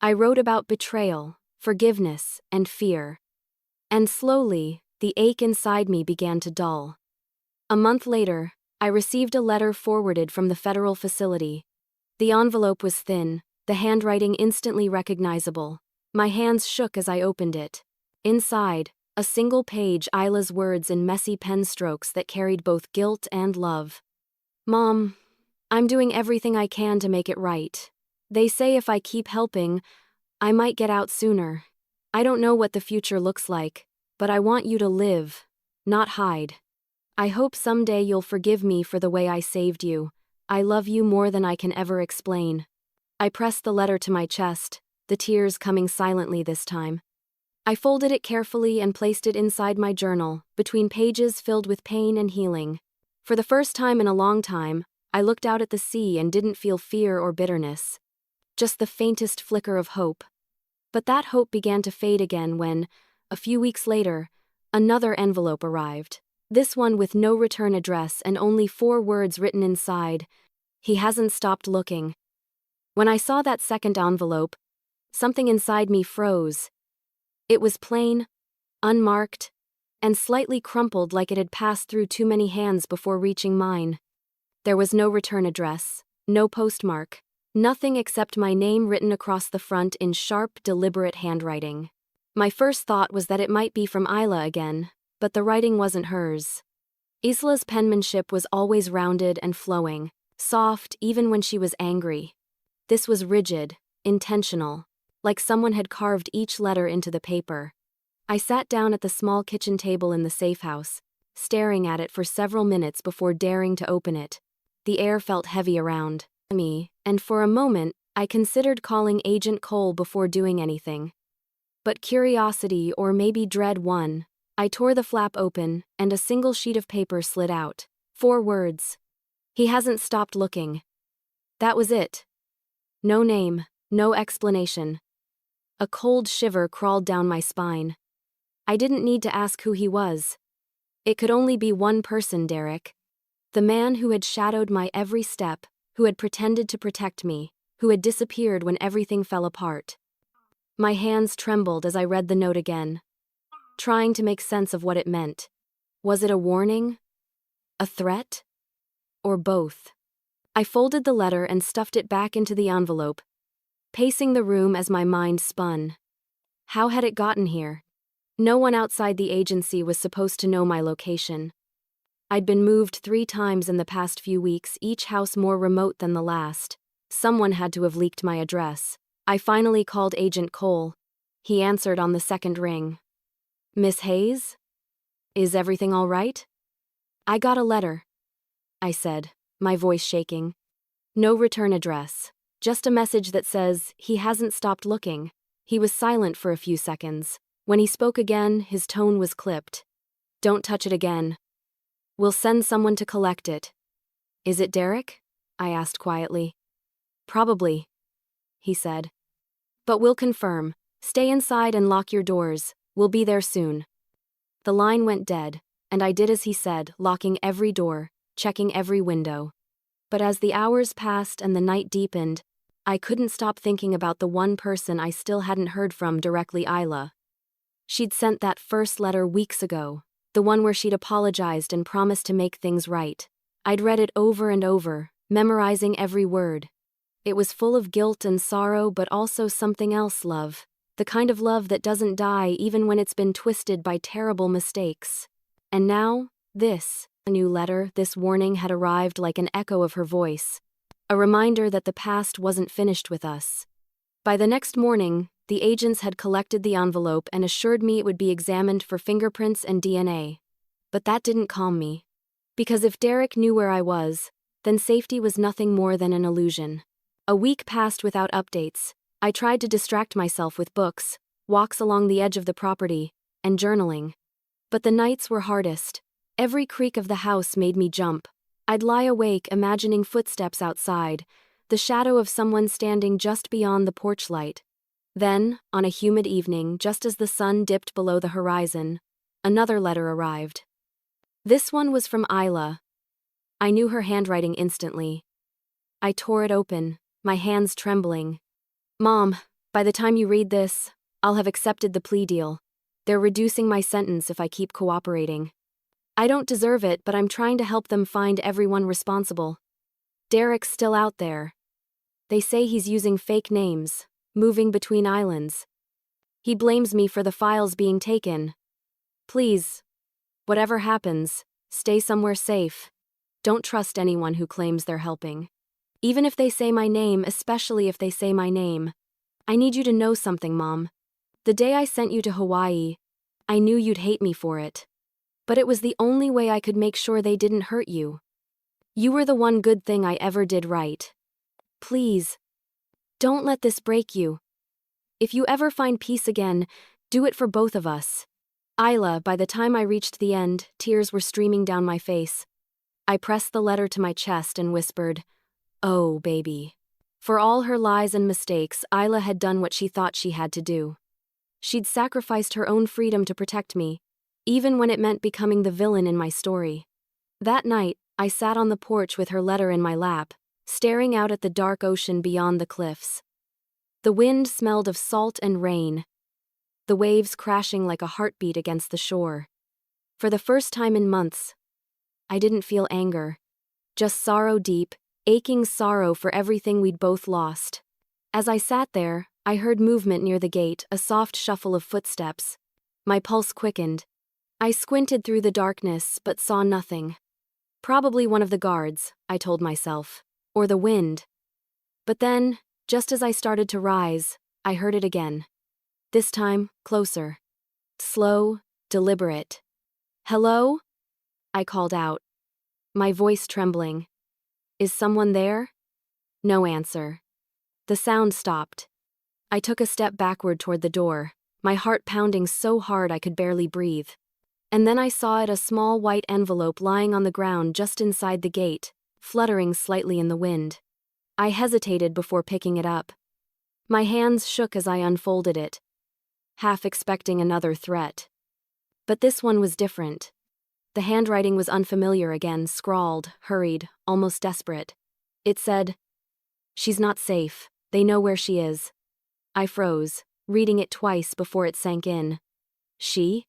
I wrote about betrayal, forgiveness, and fear. And slowly, the ache inside me began to dull. A month later, I received a letter forwarded from the federal facility. The envelope was thin, the handwriting instantly recognizable. My hands shook as I opened it. Inside, a single page, Isla's words in messy pen strokes that carried both guilt and love. "Mom, I'm doing everything I can to make it right. They say if I keep helping, I might get out sooner. I don't know what the future looks like, but I want you to live, not hide. I hope someday you'll forgive me for the way I saved you. I love you more than I can ever explain." I pressed the letter to my chest, the tears coming silently this time. I folded it carefully and placed it inside my journal, between pages filled with pain and healing. For the first time in a long time, I looked out at the sea and didn't feel fear or bitterness. Just the faintest flicker of hope. But that hope began to fade again when, a few weeks later, another envelope arrived. This one with no return address and only 4 words written inside: "He hasn't stopped looking." When I saw that second envelope, something inside me froze. It was plain, unmarked, and slightly crumpled, like it had passed through too many hands before reaching mine. There was no return address, no postmark, nothing except my name written across the front in sharp, deliberate handwriting. My first thought was that it might be from Isla again, but the writing wasn't hers. Isla's penmanship was always rounded and flowing, soft even when she was angry. This was rigid, intentional, like someone had carved each letter into the paper. I sat down at the small kitchen table in the safe house, staring at it for several minutes before daring to open it. The air felt heavy around me, and for a moment, I considered calling Agent Cole before doing anything. But curiosity, or maybe dread, won. I tore the flap open, and a single sheet of paper slid out. 4 words. "He hasn't stopped looking." That was it. No name, no explanation. A cold shiver crawled down my spine. I didn't need to ask who he was. It could only be one person: Derek. The man who had shadowed my every step, who had pretended to protect me, who had disappeared when everything fell apart. My hands trembled as I read the note again, trying to make sense of what it meant. Was it a warning? A threat? Or both? I folded the letter and stuffed it back into the envelope, pacing the room as my mind spun. How had it gotten here? No one outside the agency was supposed to know my location. I'd been moved 3 times in the past few weeks, each house more remote than the last. Someone had to have leaked my address. I finally called Agent Cole. He answered on the second ring. "Miss Hayes? Is everything all right?" "I got a letter," I said, my voice shaking. "No return address. Just a message that says he hasn't stopped looking. He was silent for a few seconds. When he spoke again, his tone was clipped. Don't touch it again. We'll send someone to collect it. Is it Derek? I asked quietly. Probably, he said. But we'll confirm. Stay inside and lock your doors. We'll be there soon. The line went dead, and I did as he said, locking every door, checking every window. But as the hours passed and the night deepened, I couldn't stop thinking about the one person I still hadn't heard from directly, Isla. She'd sent that first letter weeks ago, the one where she'd apologized and promised to make things right. I'd read it over and over, memorizing every word. It was full of guilt and sorrow, but also something else, love. The kind of love that doesn't die even when it's been twisted by terrible mistakes. And now, this. A new letter, this warning had arrived like an echo of her voice. A reminder that the past wasn't finished with us. By the next morning, the agents had collected the envelope and assured me it would be examined for fingerprints and DNA. But that didn't calm me. Because if Derek knew where I was, then safety was nothing more than an illusion. A week passed without updates. I tried to distract myself with books, walks along the edge of the property, and journaling. But the nights were hardest. Every creak of the house made me jump. I'd lie awake imagining footsteps outside, the shadow of someone standing just beyond the porch light. Then, on a humid evening, just as the sun dipped below the horizon, another letter arrived. This one was from Isla. I knew her handwriting instantly. I tore it open, my hands trembling. Mom, by the time you read this, I'll have accepted the plea deal. They're reducing my sentence if I keep cooperating. I don't deserve it, but I'm trying to help them find everyone responsible. Derek's still out there. They say he's using fake names, moving between islands. He blames me for the files being taken. Please, whatever happens, stay somewhere safe. Don't trust anyone who claims they're helping. Even if they say my name, especially if they say my name. I need you to know something, Mom. The day I sent you to Hawaii, I knew you'd hate me for it. But it was the only way I could make sure they didn't hurt you. You were the one good thing I ever did right. Please, don't let this break you. If you ever find peace again, do it for both of us. Isla, by the time I reached the end, tears were streaming down my face. I pressed the letter to my chest and whispered, "Oh, baby." For all her lies and mistakes, Isla had done what she thought she had to do. She'd sacrificed her own freedom to protect me, even when it meant becoming the villain in my story. That night, I sat on the porch with her letter in my lap, staring out at the dark ocean beyond the cliffs. The wind smelled of salt and rain, the waves crashing like a heartbeat against the shore. For the first time in months, I didn't feel anger, just sorrow, deep, aching sorrow for everything we'd both lost. As I sat there, I heard movement near the gate, a soft shuffle of footsteps. My pulse quickened. I squinted through the darkness, but saw nothing. Probably one of the guards, I told myself, or the wind. But then, just as I started to rise, I heard it again. This time, closer. Slow, deliberate. "Hello?" I called out, my voice trembling. "Is someone there?" No answer. The sound stopped. I took a step backward toward the door, my heart pounding so hard I could barely breathe. And then I saw it, a small white envelope lying on the ground just inside the gate, fluttering slightly in the wind. I hesitated before picking it up. My hands shook as I unfolded it, half expecting another threat. But this one was different. The handwriting was unfamiliar again, scrawled, hurried, almost desperate. It said, "She's not safe. They know where she is." I froze, reading it twice before it sank in. She?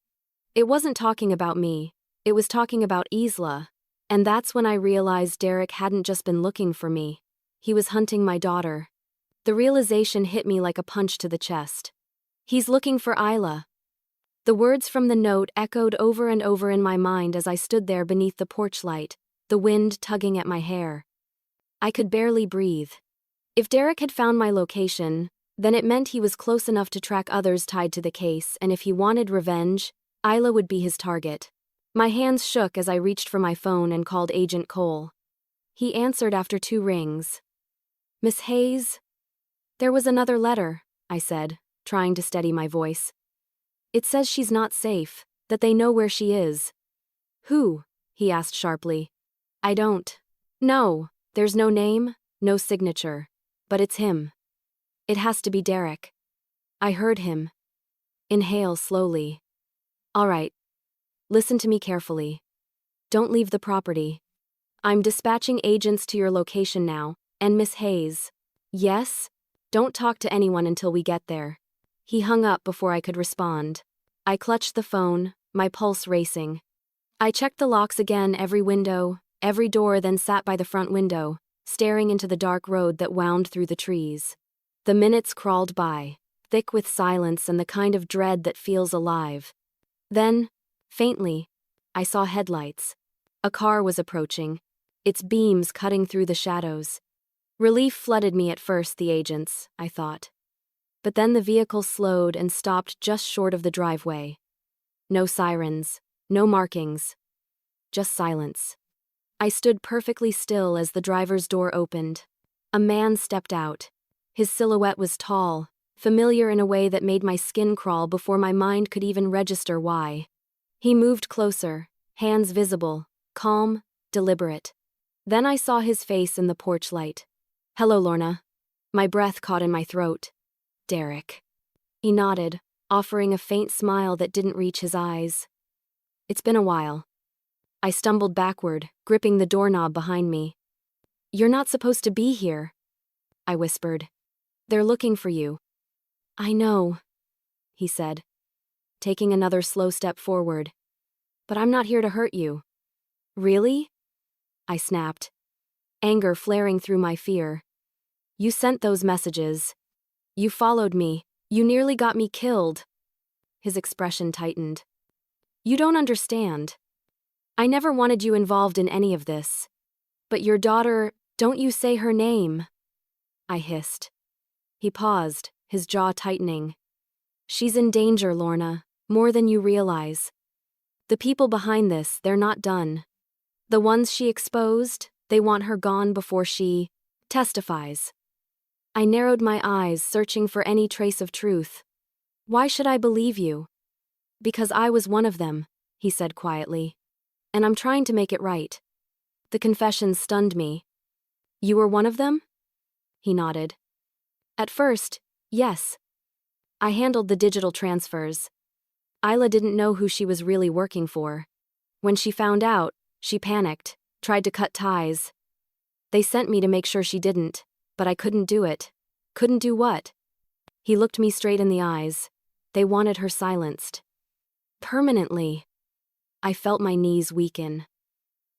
It wasn't talking about me. It was talking about Isla. And that's when I realized Derek hadn't just been looking for me. He was hunting my daughter. The realization hit me like a punch to the chest. He's looking for Isla. The words from the note echoed over and over in my mind as I stood there beneath the porch light, the wind tugging at my hair. I could barely breathe. If Derek had found my location, then it meant he was close enough to track others tied to the case, and if he wanted revenge, Isla would be his target. My hands shook as I reached for my phone and called Agent Cole. He answered after 2 rings. Miss Hayes? There was another letter, I said, trying to steady my voice. It says she's not safe, that they know where she is. Who? He asked sharply. I don't. No, there's no name, no signature. But it's him. It has to be Derek. I heard him. Inhale slowly. All right. Listen to me carefully. Don't leave the property. I'm dispatching agents to your location now, and Miss Hayes. Yes? Don't talk to anyone until we get there. He hung up before I could respond. I clutched the phone, my pulse racing. I checked the locks again, every window, every door, then sat by the front window, staring into the dark road that wound through the trees. The minutes crawled by, thick with silence and the kind of dread that feels alive. Then, faintly, I saw headlights. A car was approaching, its beams cutting through the shadows. Relief flooded me at first, the agents, I thought. But then the vehicle slowed and stopped just short of the driveway. No sirens, no markings. Just silence. I stood perfectly still as the driver's door opened. A man stepped out. His silhouette was tall, familiar in a way that made my skin crawl before my mind could even register why. He moved closer, hands visible, calm, deliberate. Then I saw his face in the porch light. Hello, Lorna. My breath caught in my throat. Derek. He nodded, offering a faint smile that didn't reach his eyes. It's been a while. I stumbled backward, gripping the doorknob behind me. You're not supposed to be here, I whispered. They're looking for you. I know, he said, taking another slow step forward. But I'm not here to hurt you. Really? I snapped, anger flaring through my fear. You sent those messages. You followed me. You nearly got me killed. His expression tightened. You don't understand. I never wanted you involved in any of this. But your daughter, don't you say her name? I hissed. He paused, his jaw tightening. She's in danger, Lorna, more than you realize. The people behind this, they're not done. The ones she exposed, they want her gone before she testifies. I narrowed my eyes, searching for any trace of truth. Why should I believe you? Because I was one of them, he said quietly. And I'm trying to make it right. The confession stunned me. You were one of them? He nodded. At first, yes. I handled the digital transfers. Isla didn't know who she was really working for. When she found out, she panicked, tried to cut ties. They sent me to make sure she didn't, but I couldn't do it. Couldn't do what? He looked me straight in the eyes. They wanted her silenced. Permanently. I felt my knees weaken.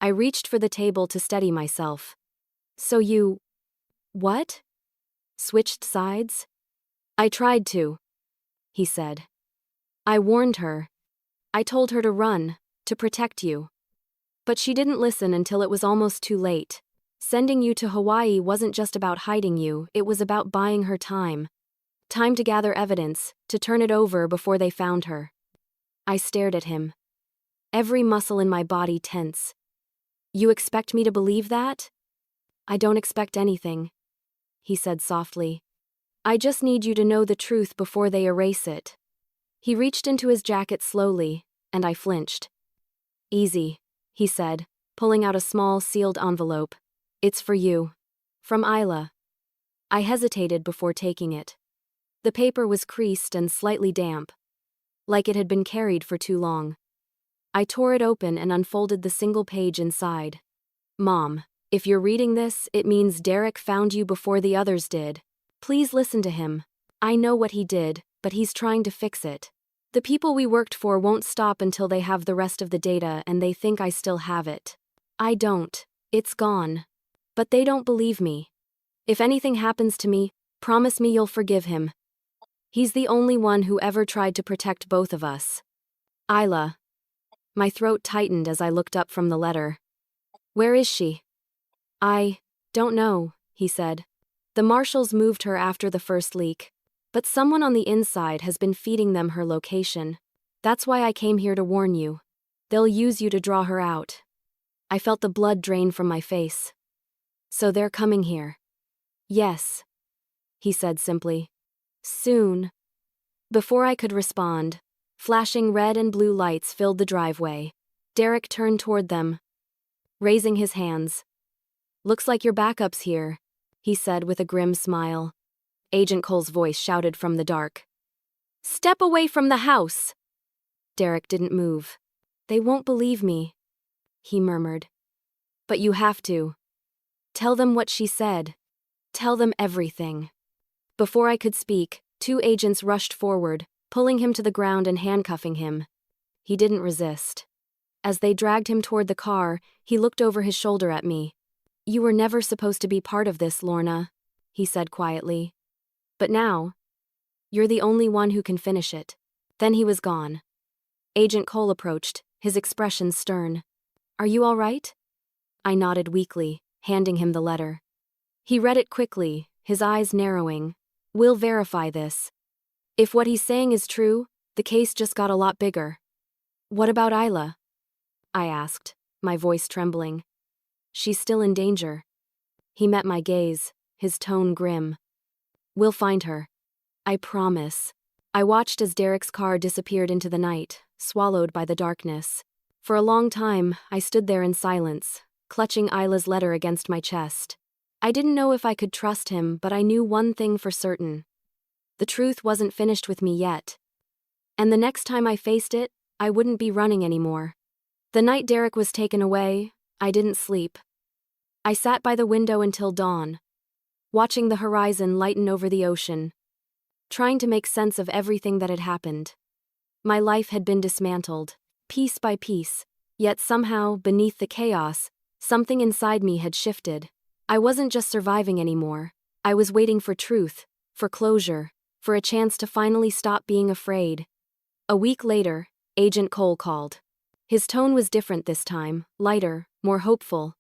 I reached for the table to steady myself. So you... what? Switched sides? I tried to, he said. I warned her. I told her to run, to protect you. But she didn't listen until it was almost too late. Sending you to Hawaii wasn't just about hiding you, it was about buying her time. Time to gather evidence, to turn it over before they found her. I stared at him. Every muscle in my body tense. You expect me to believe that? I don't expect anything, he said softly. I just need you to know the truth before they erase it. He reached into his jacket slowly, and I flinched. Easy, he said, pulling out a small sealed envelope. It's for you. From Isla. I hesitated before taking it. The paper was creased and slightly damp, like it had been carried for too long. I tore it open and unfolded the single page inside. Mom, if you're reading this, it means Derek found you before the others did. Please listen to him. I know what he did, but he's trying to fix it. The people we worked for won't stop until they have the rest of the data and they think I still have it. I don't. It's gone. But they don't believe me. If anything happens to me, promise me you'll forgive him. He's the only one who ever tried to protect both of us. Isla. My throat tightened as I looked up from the letter. Where is she? I don't know, he said. The marshals moved her after the first leak. But someone on the inside has been feeding them her location. That's why I came here to warn you. They'll use you to draw her out. I felt the blood drain from my face. So they're coming here. Yes, he said simply. Soon. Before I could respond, flashing red and blue lights filled the driveway. Derek turned toward them, raising his hands. Looks like your backup's here, he said with a grim smile. Agent Cole's voice shouted from the dark. Step away from the house! Derek didn't move. They won't believe me, he murmured. But you have to. Tell them what she said. Tell them everything. Before I could speak, 2 agents rushed forward, pulling him to the ground and handcuffing him. He didn't resist. As they dragged him toward the car, he looked over his shoulder at me. You were never supposed to be part of this, Lorna, he said quietly. But now, you're the only one who can finish it. Then he was gone. Agent Cole approached, his expression stern. Are you all right? I nodded weakly, handing him the letter. He read it quickly, his eyes narrowing. We'll verify this. If what he's saying is true, the case just got a lot bigger. What about Isla? I asked, my voice trembling. She's still in danger. He met my gaze, his tone grim. We'll find her. I promise. I watched as Derek's car disappeared into the night, swallowed by the darkness. For a long time, I stood there in silence, clutching Isla's letter against my chest. I didn't know if I could trust him, but I knew one thing for certain. The truth wasn't finished with me yet. And the next time I faced it, I wouldn't be running anymore. The night Derek was taken away, I didn't sleep. I sat by the window until dawn, watching the horizon lighten over the ocean, trying to make sense of everything that had happened. My life had been dismantled, piece by piece, yet somehow, beneath the chaos, something inside me had shifted. I wasn't just surviving anymore. I was waiting for truth, for closure, for a chance to finally stop being afraid. A week later, Agent Cole called. His tone was different this time, lighter, more hopeful.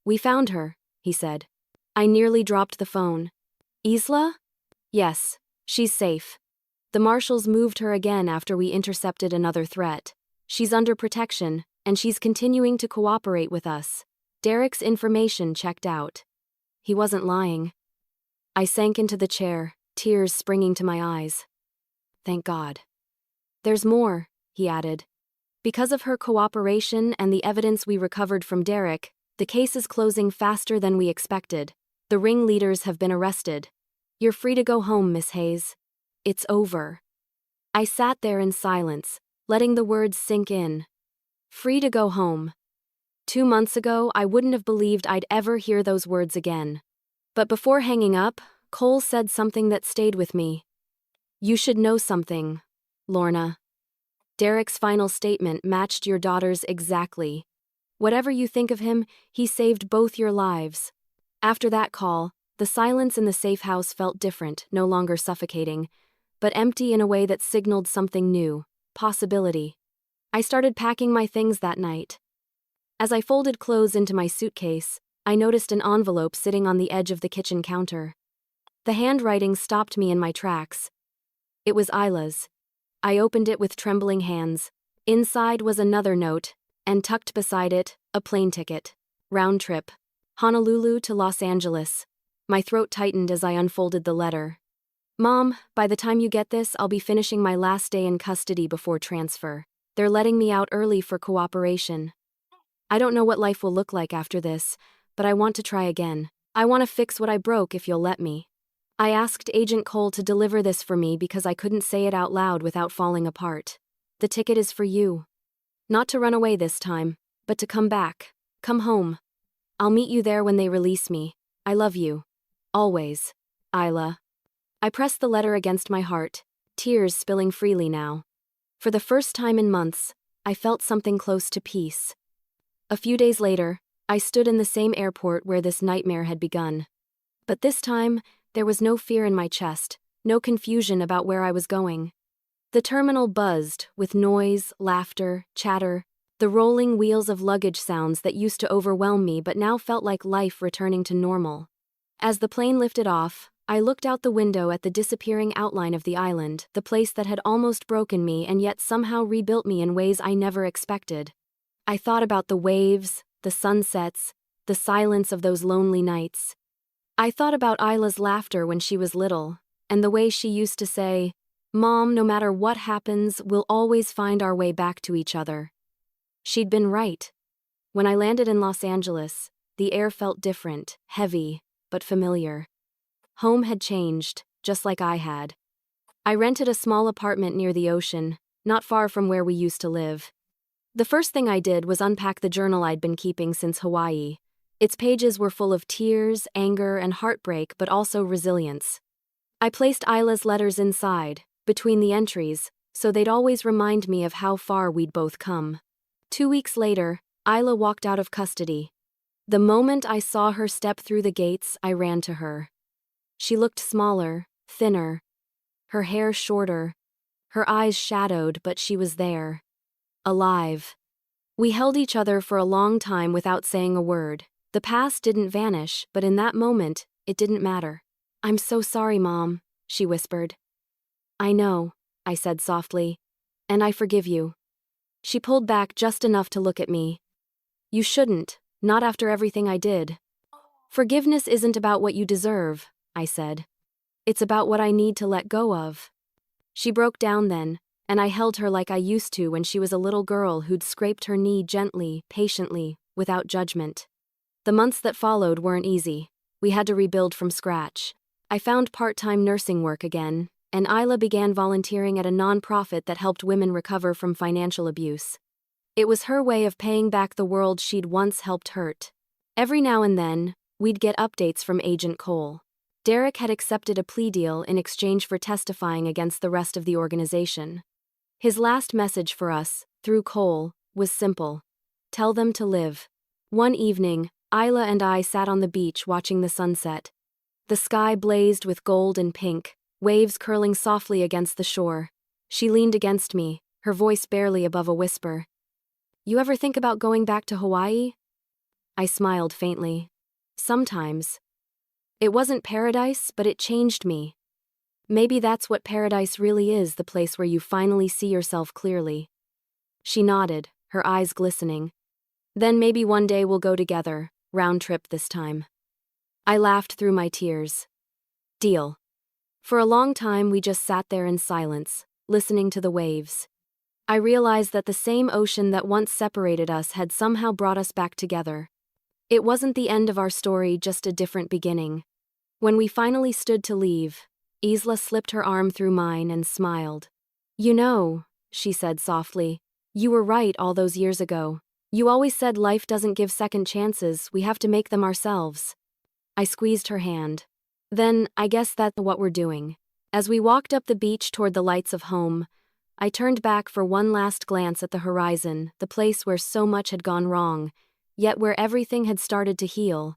We found her, he said. I nearly dropped the phone. Isla? Yes, she's safe. The marshals moved her again after we intercepted another threat. She's under protection, and she's continuing to cooperate with us. Derek's information checked out. He wasn't lying. I sank into the chair, tears springing to my eyes. Thank God. There's more, he added. Because of her cooperation and the evidence we recovered from Derek, the case is closing faster than we expected. The ringleaders have been arrested. You're free to go home, Miss Hayes. It's over. I sat there in silence, letting the words sink in. Free to go home. 2 months ago, I wouldn't have believed I'd ever hear those words again. But before hanging up, Cole said something that stayed with me. You should know something, Lorna. Derek's final statement matched your daughter's exactly. Whatever you think of him, he saved both your lives. After that call, the silence in the safe house felt different, no longer suffocating, but empty in a way that signaled something new, possibility. I started packing my things that night. As I folded clothes into my suitcase, I noticed an envelope sitting on the edge of the kitchen counter. The handwriting stopped me in my tracks. It was Isla's. I opened it with trembling hands. Inside was another note, and tucked beside it, a plane ticket. Round trip. Honolulu to Los Angeles. My throat tightened as I unfolded the letter. Mom, by the time you get this, I'll be finishing my last day in custody before transfer. They're letting me out early for cooperation. I don't know what life will look like after this, but I want to try again. I want to fix what I broke if you'll let me. I asked Agent Cole to deliver this for me because I couldn't say it out loud without falling apart. The ticket is for you. Not to run away this time, but to come back. Come home. I'll meet you there when they release me. I love you. Always. Isla. I pressed the letter against my heart, tears spilling freely now. For the first time in months, I felt something close to peace. A few days later, I stood in the same airport where this nightmare had begun. But this time, there was no fear in my chest, no confusion about where I was going. The terminal buzzed with noise, laughter, chatter, the rolling wheels of luggage sounds that used to overwhelm me but now felt like life returning to normal. As the plane lifted off, I looked out the window at the disappearing outline of the island, the place that had almost broken me and yet somehow rebuilt me in ways I never expected. I thought about the waves, the sunsets, the silence of those lonely nights. I thought about Isla's laughter when she was little, and the way she used to say, "Mom, no matter what happens, we'll always find our way back to each other." She'd been right. When I landed in Los Angeles, the air felt different, heavy, but familiar. Home had changed, just like I had. I rented a small apartment near the ocean, not far from where we used to live. The first thing I did was unpack the journal I'd been keeping since Hawaii. Its pages were full of tears, anger, and heartbreak, but also resilience. I placed Isla's letters inside, between the entries, so they'd always remind me of how far we'd both come. 2 weeks later, Isla walked out of custody. The moment I saw her step through the gates, I ran to her. She looked smaller, thinner, her hair shorter, her eyes shadowed, but she was there. Alive. We held each other for a long time without saying a word. The past didn't vanish, but in that moment, it didn't matter. "I'm so sorry, Mom," she whispered. "I know," I said softly, "and I forgive you." She pulled back just enough to look at me. "You shouldn't, not after everything I did." "Forgiveness isn't about what you deserve," I said. "It's about what I need to let go of." She broke down then, and I held her like I used to when she was a little girl who'd scraped her knee gently, patiently, without judgment. The months that followed weren't easy. We had to rebuild from scratch. I found part-time nursing work again, and Isla began volunteering at a nonprofit that helped women recover from financial abuse. It was her way of paying back the world she'd once helped hurt. Every now and then, we'd get updates from Agent Cole. Derek had accepted a plea deal in exchange for testifying against the rest of the organization. His last message for us, through Cole, was simple: tell them to live. One evening, Isla and I sat on the beach watching the sunset. The sky blazed with gold and pink, waves curling softly against the shore. She leaned against me, her voice barely above a whisper. "You ever think about going back to Hawaii?" I smiled faintly. "Sometimes. It wasn't paradise, but it changed me. Maybe that's what paradise really is, the place where you finally see yourself clearly." She nodded, her eyes glistening. "Then maybe one day we'll go together, round trip this time." I laughed through my tears. "Deal." For a long time we just sat there in silence, listening to the waves. I realized that the same ocean that once separated us had somehow brought us back together. It wasn't the end of our story, just a different beginning. When we finally stood to leave, Isla slipped her arm through mine and smiled. "You know," she said softly, "you were right all those years ago. You always said life doesn't give second chances, we have to make them ourselves." I squeezed her hand. "Then, I guess that's what we're doing." As we walked up the beach toward the lights of home, I turned back for one last glance at the horizon, the place where so much had gone wrong, yet where everything had started to heal.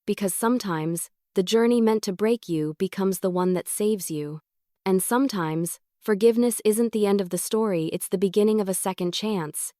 Because sometimes, the journey meant to break you becomes the one that saves you. And sometimes, forgiveness isn't the end of the story, it's the beginning of a second chance.